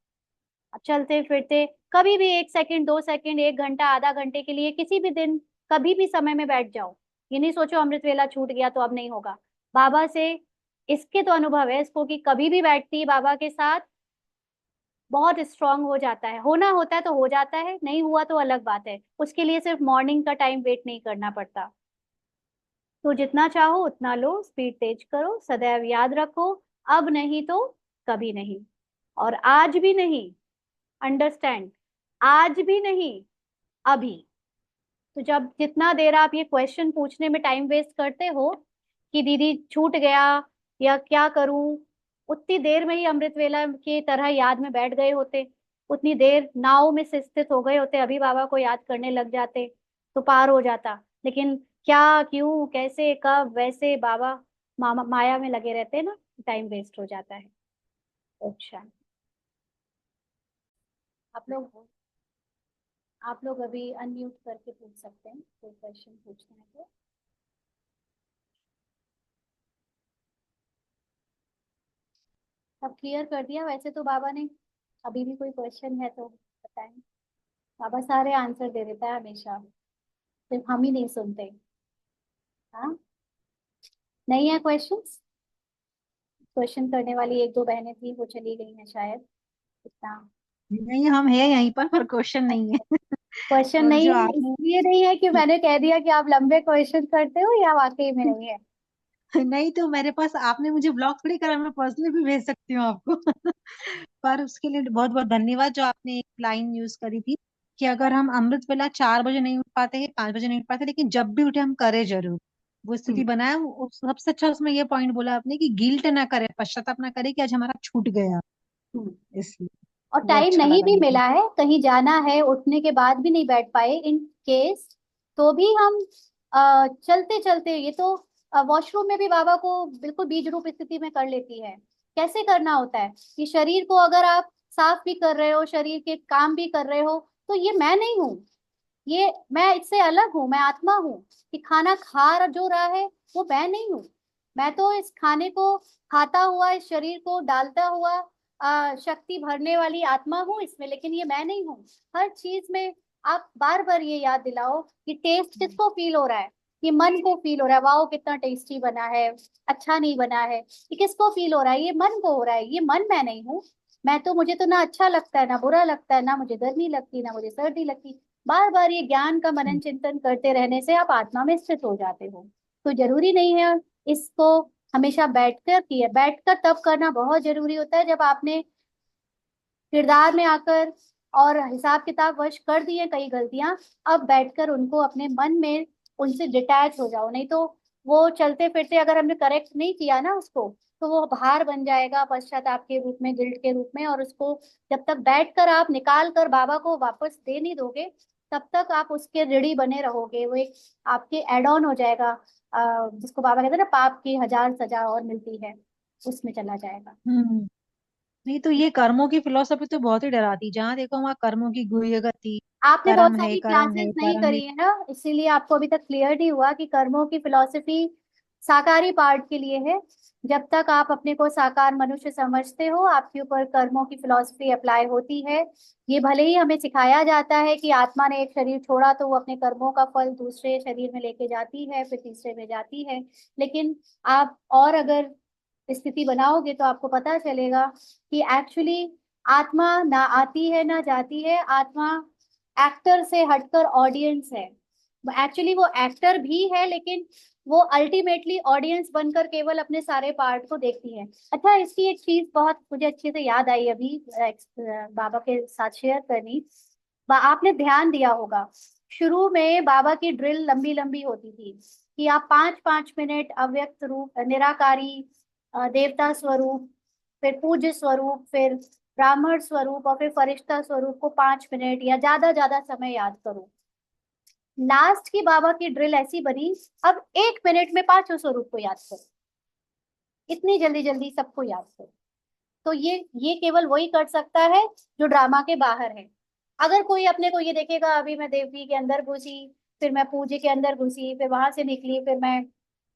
अब चलते फिरते कभी भी 1 सेकंड, 2 सेकंड, 1 घंटा, आधा घंटे के लिए किसी भी दिन कभी भी समय में बैठ जाओ। ये नहीं सोचो अमृत वेला छूट गया तो अब नहीं होगा। बाबा से इसके तो अनुभव है इसको कि कभी भी बैठती है बाबा के साथ बहुत स्ट्रांग हो जाता है। होना होता है तो हो जाता है, नहीं हुआ तो अलग बात है, उसके लिए सिर्फ मॉर्निंग का टाइम वेट नहीं करना पड़ता। तो जितना चाहो उतना लो, स्पीड तेज करो, सदैव याद रखो, अब नहीं तो कभी नहीं, और आज भी नहीं। अंडरस्टैंड, आज भी नहीं, अभी। तो जब जितना देर आप ये क्वेश्चन पूछने में टाइम वेस्ट करते हो कि दीदी छूट गया या क्या करूं, उतनी देर में ही अमृत वेला की तरह याद में बैठ गए होते, उतनी देर नाव में से स्थित हो गए होते, अभी बाबा को याद करने लग जाते तो पार हो जाता। लेकिन क्या, क्यों, कैसे, कब, वैसे बाबा माया में लगे रहते हैं ना, टाइम वेस्ट हो जाता है। अच्छा, आप लोग आप लोग अभी अनम्यूट करके पूछ सकते हैं, कोई क्वेश्चन पूछना है तो। सब क्लियर कर दिया वैसे तो बाबा ने। अभी भी कोई क्वेश्चन है तो बताएं। बाबा सारे आंसर दे देता है हमेशा, सिर्फ हम ही नहीं सुनते। हाँ, नहीं है क्वेश्चंस। क्वेश्चन करने वाली एक दो बहनें थी, वो चली गई हैं शायद। इतना नहीं, हम है यहीं पर क्वेश्चन नहीं अच्छा, है। क्वेश्चन और नहीं जो है आपने इसलिए नहीं है कि मैंने कह दिया कि आप लंबे क्वेश्चन करते हो, या वाकई में नहीं है। नहीं तो मेरे पास, आपने मुझे ब्लॉक थोड़ी करा, मैं पर्सनली भी भेज सकती हूँ आपको। पर उसके लिए बहुत बहुत धन्यवाद जो आपने एक लाइन यूज करी थी कि अगर हम अमृत वेला 4 बजे नहीं उठ पाते हैं, 5 बजे नहीं उठ पाते, लेकिन जब भी उठे हम करें जरूर, वो स्थिति बनाए। सबसे अच्छा उसमें ये पॉइंट बोला आपने कि गिल्ट ना करे, पश्चाताप ना करे कि आज हमारा छूट गया। हम्म। इसलिए और वो टाइम अच्छा नहीं लगा भी मुझे। मिला है, कहीं जाना है, उठने के बाद भी नहीं बैठ पाए इन केस, तो भी हम चलते चलते, ये तो वॉशरूम में भी बाबा को बिल्कुल बीज रूप स्थिति में कर लेती है। कैसे करना होता है कि शरीर को अगर आप साफ भी कर रहे हो, शरीर के काम भी कर रहे हो, तो ये मैं नहीं हूँ, ये मैं इससे अलग हूँ, मैं आत्मा हूँ। कि खाना खा जो रहा है वो मैं नहीं हूँ, मैं तो इस खाने को खाता हुआ, इस शरीर को डालता हुआ शक्ति भरने वाली आत्मा हूँ इसमें, लेकिन ये मैं नहीं हूँ। हर चीज में आप बार बार ये याद दिलाओ कि टेस्ट किसको फील हो रहा है। ये मन को फील हो रहा है, वाओ कितना टेस्टी बना है, अच्छा नहीं बना है, ये किसको फील हो रहा है? ये मन को हो रहा है। ये मन मैं नहीं हूँ। मैं तो, मुझे तो ना अच्छा लगता है ना बुरा लगता है, ना मुझे गर्मी लगती ना मुझे सर्दी लगती। बार बार ये ज्ञान का मनन चिंतन करते रहने से आप आत्मा में स्थित हो जाते हो। तो जरूरी नहीं है इसको हमेशा बैठकर किया। बैठकर तब करना बहुत जरूरी होता है जब आपने किरदार में आकर और हिसाब किताब वश कर दिए कई गलतियां। अब बैठकर उनको अपने मन में उनसे डिटैच हो जाओ, नहीं तो वो चलते फिरते अगर हमने करेक्ट नहीं किया ना उसको, तो वो भार बन जाएगा पश्चाताप के रूप में, गिल्ट के रूप में। और उसको जब तक बैठकर आप निकाल कर बाबा को वापस दे नहीं दोगे, तब तक आप उसके ऋणी बने रहोगे। वो एक आपके एड ऑन हो जाएगा, जिसको बाबा कहते हैं ना, पाप की 1000 सजा और मिलती है, उसमें चला जाएगा। हम्म। नहीं तो ये कर्मों की फिलोसफी तो बहुत ही डराती, जहाँ देखो वहाँ कर्मों की गुही गति। आपने बहुत कर्म है, सारी कर्म क्लासेस है, नहीं कर्म है। करी है ना, इसीलिए आपको अभी तक क्लियर नहीं हुआ कि कर्मों की फिलॉसफी साकारी पार्ट के लिए है। जब तक आप अपने को साकार मनुष्य समझते हो, आपके ऊपर कर्मों की फिलॉसफी अप्लाई होती है। ये भले ही हमें सिखाया जाता है कि आत्मा ने एक शरीर छोड़ा तो वो अपने कर्मों का फल दूसरे शरीर में लेके जाती है, फिर तीसरे में जाती है। लेकिन आप और अगर स्थिति बनाओगे तो आपको पता चलेगा कि एक्चुअली आत्मा ना आती है ना जाती है। आत्मा एक्टर से हटकर ऑडियंस है। एक्चुअली वो एक्टर भी है, लेकिन वो अल्टीमेटली ऑडियंस बनकर केवल अपने सारे पार्ट को देखती है। अच्छा, इसकी एक चीज बहुत मुझे अच्छे से याद आई अभी, बाबा के साथ शेयर करनी। आपने ध्यान दिया होगा, शुरू में बाबा की ड्रिल लंबी लंबी होती थी कि आप 5 5 मिनट अव्यक्त रूप, निराकारी, देवता स्वरूप, फिर पूज्य स्वरूप, फिर ब्राह्मण स्वरूप, और फिर फरिश्ता स्वरूप को 5 मिनट या ज्यादा ज्यादा समय याद करो। लास्ट की बाबा की ड्रिल ऐसी बनी, अब 1 मिनट में पांचों स्वरूप को याद करो। इतनी जल्दी जल्दी सबको याद करो। तो ये केवल वही कर सकता है जो ड्रामा के बाहर है। अगर कोई अपने को ये देखेगा, अभी मैं देवी के अंदर घुसी, फिर मैं पूजे के अंदर घुसी, फिर वहां से निकली, फिर मैं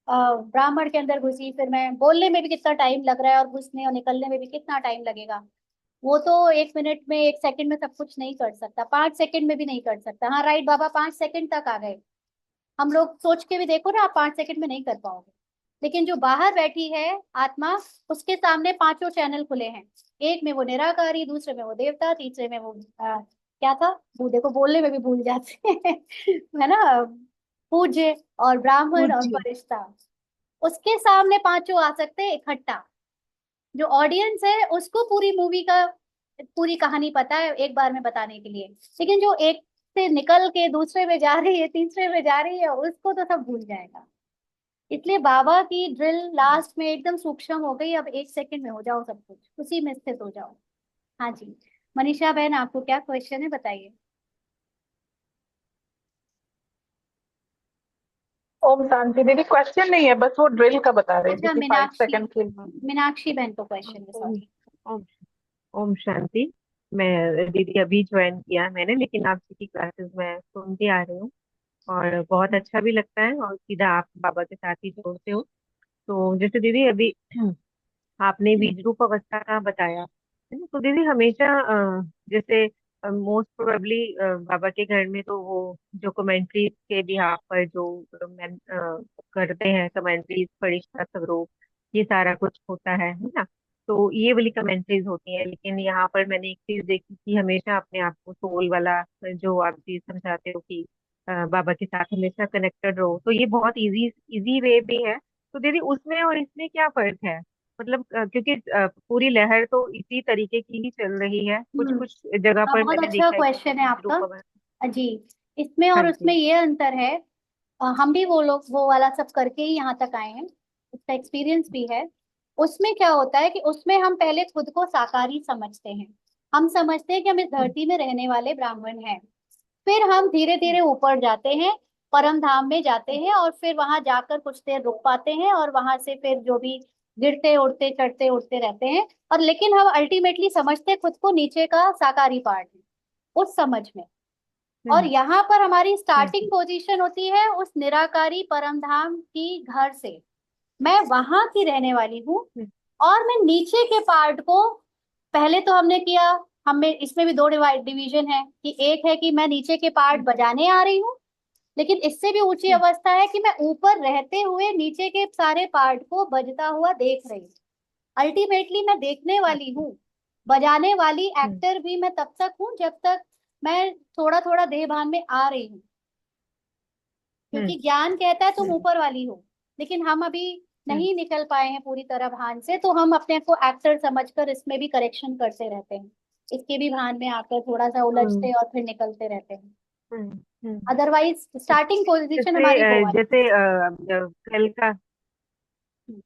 ब्राह्मण के अंदर घुसी, फिर मैं बोलने में भी कितना टाइम लग रहा है और घुसने और निकलने में भी कितना टाइम लगेगा। वो तो 1 मिनट में, 1 सेकंड में सब कुछ नहीं कर सकता, 5 सेकंड में भी नहीं कर सकता। हाँ राइट, बाबा 5 सेकंड तक आ गए। हम लोग सोच के भी देखो ना, आप 5 सेकंड में नहीं कर पाओगे। लेकिन जो बाहर बैठी है आत्मा, उसके सामने पांचों चैनल खुले हैं। एक में वो निराकारी, दूसरे में वो देवता, तीसरे में वो क्या था, वो देखो बोलने में भी भूल जाते हैं है ना, पूज्य और ब्राह्मण और पूज्य। फरिश्ता। उसके सामने पांचों आ सकते हैं इकट्ठा। जो ऑडियंस है उसको पूरी मूवी का, पूरी कहानी पता है एक बार में बताने के लिए, लेकिन जो एक से निकल के दूसरे में जा रही है, तीसरे में जा रही है, उसको तो सब भूल जाएगा। इसलिए बाबा की ड्रिल लास्ट में एकदम सूक्ष्म हो गई। अब 1 सेकंड में हो जाओ सब कुछ, उसी में स्थित हो जाओ। हाँ जी, मनीषा बहन आपको क्या क्वेश्चन है, बताइए। ओम शांति दीदी, क्वेश्चन नहीं है, बस वो ड्रिल का बता रही थी अच्छा, कि 5 सेकंड के लिए। मीनाक्षी बहन को क्वेश्चन है, ओम सॉरी। ओम ओम शांति। मैं दीदी अभी ज्वाइन किया है मैंने, लेकिन आप जी की क्लासेस में सुनती आ रही हूँ और बहुत अच्छा भी लगता है, और सीधा आप बाबा के साथ ही जोड़ते हो। तो जैसे दीदी अभी आपने बीज रूप अवस्था का बताया है ना, तो दीदी हमेशा जैसे मोस्ट प्रोबेबली बाबा के घर में तो वो जो कमेंट्री के बिहाफ पर जो करते हैं, कमेंट्रीज, फरिश्ता स्वरूप, ये सारा कुछ होता है ना। तो ये वाली कमेंट्रीज होती हैं, लेकिन यहाँ पर मैंने एक चीज देखी कि हमेशा अपने आप को सोल वाला, जो आप चीज समझाते हो कि बाबा के साथ हमेशा कनेक्टेड रहो, तो ये बहुत इजी इजी वे भी है। तो दीदी उसमें और इसमें क्या फर्क है? मतलब क्योंकि पूरी लहर तो इसी तरीके की ही चल रही है, कुछ हम्म। कुछ जगह पर बहुत मैंने अच्छा देखा है कि क्वेश्चन है बीज आपका। रूप अवस्था। जी, इसमें हाँ और उसमें जी। ये अंतर है, हम भी वो लोग वो वाला सब करके ही यहाँ तक आए हैं, उसका एक्सपीरियंस भी है। उसमें क्या होता है कि उसमें हम पहले खुद को साकारी समझते हैं। हम समझते हैं कि हम इस हम्म, धरती में रहने वाले ब्राह्मण हैं। फिर हम धीरे हम्म, धीरे ऊपर जाते हैं, परम धाम में जाते हैं, और फिर वहां जाकर कुछ देर रुक पाते हैं, और वहां से फिर जो भी गिरते उड़ते चढ़ते उड़ते रहते हैं। और लेकिन हम अल्टीमेटली समझते हैं खुद को नीचे का साकारी पार्ट है, उस समझ में। और हम्म, यहाँ पर हमारी स्टार्टिंग हम्म, पोजीशन होती है उस निराकारी परम धाम की घर से। मैं वहां की रहने वाली हूँ, हम्म, और मैं नीचे के पार्ट को पहले तो हमने किया, हमें इसमें भी दो डिवीजन है कि एक है कि मैं नीचे के पार्ट बजाने आ रही हूँ, लेकिन इससे भी ऊंची अवस्था है कि मैं ऊपर रहते हुए नीचे के सारे पार्ट को बजता हुआ देख रही हूँ। अल्टीमेटली मैं देखने वाली हूँ, बजाने वाली एक्टर भी मैं तब तक हूँ जब तक मैं थोड़ा थोड़ा देह भान में आ रही हूँ। क्योंकि ज्ञान कहता है तुम ऊपर वाली हो, लेकिन हम अभी नहीं निकल पाए हैं पूरी तरह भान से, तो हम अपने को एक्टर समझकर इसमें भी करेक्शन करते रहते हैं, इसके भी भान में आकर थोड़ा सा हम्म उलझते और फिर निकलते रहते हैं। हम्म हम्म। अदरवाइज स्टार्टिंग पोजीशन जैसे हमारी वो वाली। जैसे कल का, हम्म,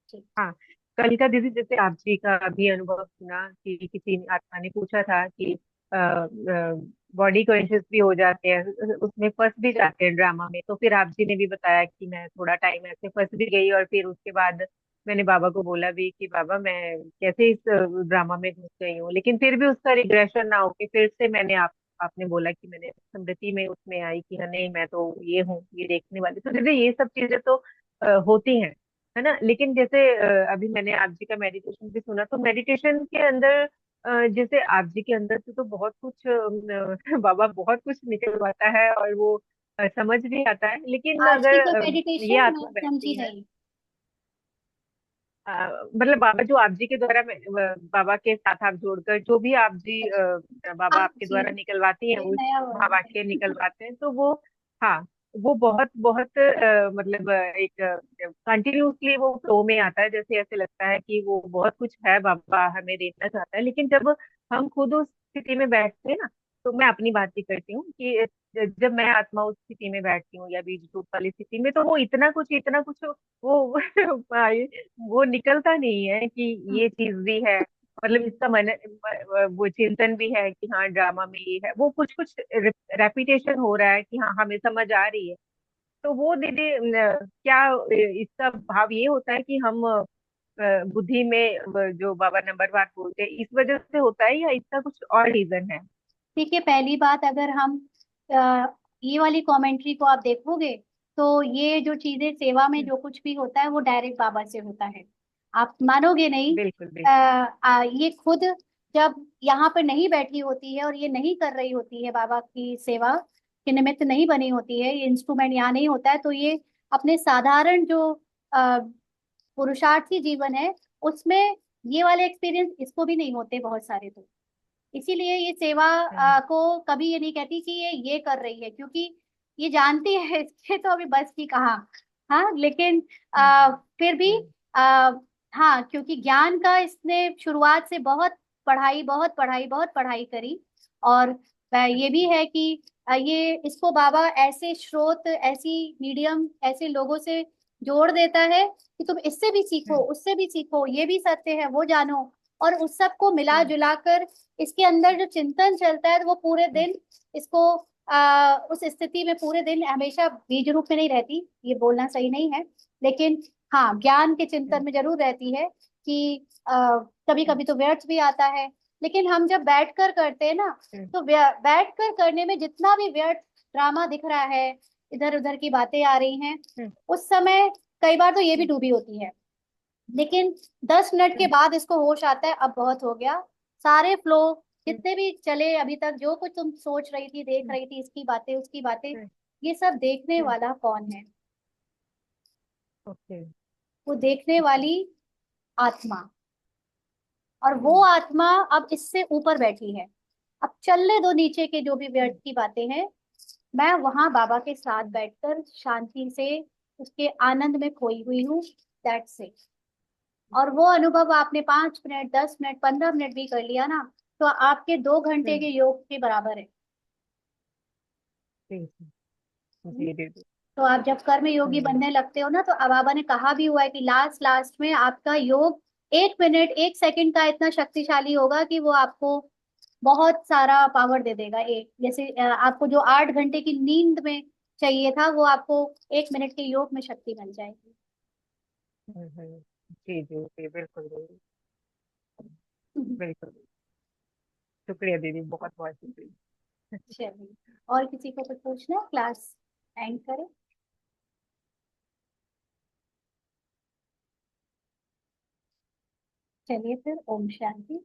ठीक। हाँ, कल का दीदी जैसे आप जी का अभी अनुभव सुना कि किसी आत्मा ने पूछा था कि बॉडी कॉन्शियस भी हो जाते हैं, उसमें फंस भी जाते हैं ड्रामा में, तो फिर आप जी ने भी बताया कि मैं थोड़ा टाइम ऐसे फंस भी गई, और फिर उसके बाद मैंने बाबा को बोला भी कि बाबा मैं कैसे इस ड्रामा में घुस गई हूँ, लेकिन फिर भी उसका रिग्रेशन ना होके फिर से मैंने आपने बोला कि मैंने स्मृति में उसमें आई कि हाँ नहीं मैं तो ये हूँ, ये देखने वाली, तो दीदी ये सब चीजें तो होती हैं, है ना। लेकिन जैसे अभी मैंने आप जी का मेडिटेशन भी सुना, तो मेडिटेशन के अंदर जैसे आप जी के अंदर से तो बहुत कुछ बाबा बहुत कुछ निकलवाता है, और वो समझ भी आता है, लेकिन आज की अगर कोई ये मेडिटेशन मैं आत्मा समझी बैठती है, नहीं। मतलब बाबा जो आप जी के द्वारा बाबा के साथ आप जोड़कर जो भी आप जी बाबा आप आपके जी, द्वारा निकलवाती हैं, ये वो नया वर्ड है। महावाक्य निकलवाते हैं, तो वो, हाँ, वो बहुत बहुत मतलब एक कंटिन्यूसली वो फ्लो में आता है, जैसे ऐसे लगता है कि वो बहुत कुछ है बाबा हमें देना चाहता है, लेकिन जब हम खुद उस स्थिति में बैठते हैं ना, तो मैं अपनी बात ही करती हूँ कि जब मैं आत्मा उस स्थिति में बैठती हूँ या बीज रूप वाली स्थिति में, तो वो इतना कुछ वो वो निकलता नहीं है कि हम्म, ये चीज भी है, मतलब इसका मन वो चिंतन भी है कि हाँ ड्रामा में ये है, वो कुछ कुछ रेपिटेशन हो रहा है कि हाँ हमें समझ आ रही है, तो वो दीदी क्या इसका भाव ये होता है कि हम बुद्धि में जो बाबा नंबरवार बोलते हैं इस वजह से होता है, या इसका कुछ और रीजन है? ठीक है। पहली बात, अगर हम अ, ये वाली कमेंट्री को आप देखोगे तो ये जो चीजें सेवा में जो कुछ भी होता है वो डायरेक्ट बाबा से होता है। आप मानोगे नहीं। बिल्कुल बिल्कुल। ये खुद जब यहाँ पर नहीं बैठी होती है और ये नहीं कर रही होती है, बाबा की सेवा के निमित्त नहीं बनी होती है, ये इंस्ट्रूमेंट यहाँ नहीं होता है, तो ये अपने साधारण जो अ, पुरुषार्थी जीवन है उसमें ये वाले एक्सपीरियंस इसको भी नहीं होते बहुत सारे। तो इसीलिए ये सेवा हम्म को कभी ये नहीं कहती कि ये कर रही है, क्योंकि ये जानती है इसके तो अभी बस की कहाँ। हाँ, लेकिन हम्म फिर भी हम्म आ, हाँ, क्योंकि ज्ञान का इसने शुरुआत से बहुत पढ़ाई बहुत पढ़ाई बहुत पढ़ाई करी। और ये भी है कि ये इसको बाबा ऐसे स्रोत, ऐसी मीडियम, ऐसे लोगों से जोड़ देता है कि तुम इससे भी सीखो, हम्म उससे भी सीखो, ये भी सत्य है वो जानो। और उस सब को मिला हम्म जुला कर इसके अंदर जो चिंतन चलता है वो पूरे दिन इसको उस स्थिति में पूरे दिन, हमेशा बीज रूप में नहीं रहती, ये बोलना सही नहीं है, लेकिन हाँ ज्ञान के चिंतन हम्म में जरूर रहती है कि कभी हम्म कभी तो व्यर्थ भी आता है। लेकिन हम जब बैठ कर करते हैं ना, हम्म तो बैठ कर करने में जितना भी व्यर्थ ड्रामा दिख रहा है, इधर उधर की बातें आ रही हैं, हम्म उस समय कई बार तो ये भी हम्म डूबी होती है। लेकिन 10 मिनट के हम्म बाद इसको होश आता है, अब बहुत हो गया। सारे फ्लो हम्म जितने भी चले अभी तक, जो कुछ तुम सोच रही थी, देख हम्म रही थी, इसकी बातें उसकी बातें, हम्म ये सब देखने हम्म, वाला कौन है? ओके। वो देखने ओके। वाली आत्मा। और वो हम्म आत्मा अब इससे ऊपर बैठी है। अब चलने दो नीचे के जो भी व्यर्थ हम्म की बातें हैं, मैं वहां बाबा के साथ हम्म बैठकर शांति से उसके आनंद में खोई हुई हूँ। That's it. और वो अनुभव आपने 5 मिनट, 10 मिनट, 15 मिनट भी कर लिया ना, तो आपके 2 घंटे हम्म, के योग के बराबर है। जी जी हम्म? जी दीदी। तो आप जब कर्म योगी हम्म बनने लगते हो ना, तो अब बाबा ने कहा भी हुआ है कि लास्ट लास्ट में आपका योग 1 मिनट 1 सेकंड का इतना शक्तिशाली होगा कि वो आपको बहुत सारा पावर दे देगा। एक जैसे आपको जो 8 घंटे की नींद में चाहिए था, वो आपको 1 मिनट के योग में शक्ति मिल जाएगी। जी जी जी बिल्कुल दीदी, हम्म। बिल्कुल। शुक्रिया दीदी, बहुत बहुत शुक्रिया। चलिए, और किसी को कुछ पूछना है? क्लास एंड करें? चलिए फिर, ओम शांति।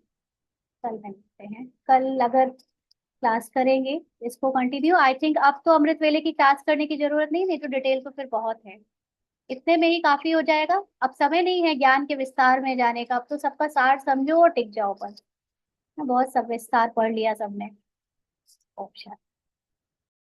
कल मिलते हैं। कल अगर क्लास करेंगे इसको कंटिन्यू, आई थिंक अब तो अमृत वेले की क्लास करने की जरूरत नहीं, नहीं तो डिटेल तो फिर बहुत है। इतने में ही काफी हो जाएगा। अब समय नहीं है ज्ञान के विस्तार में जाने का, अब तो सबका सार समझो और टिक जाओ बस। बहुत सब विस्तार पढ़ लिया सबने। ओम शांति।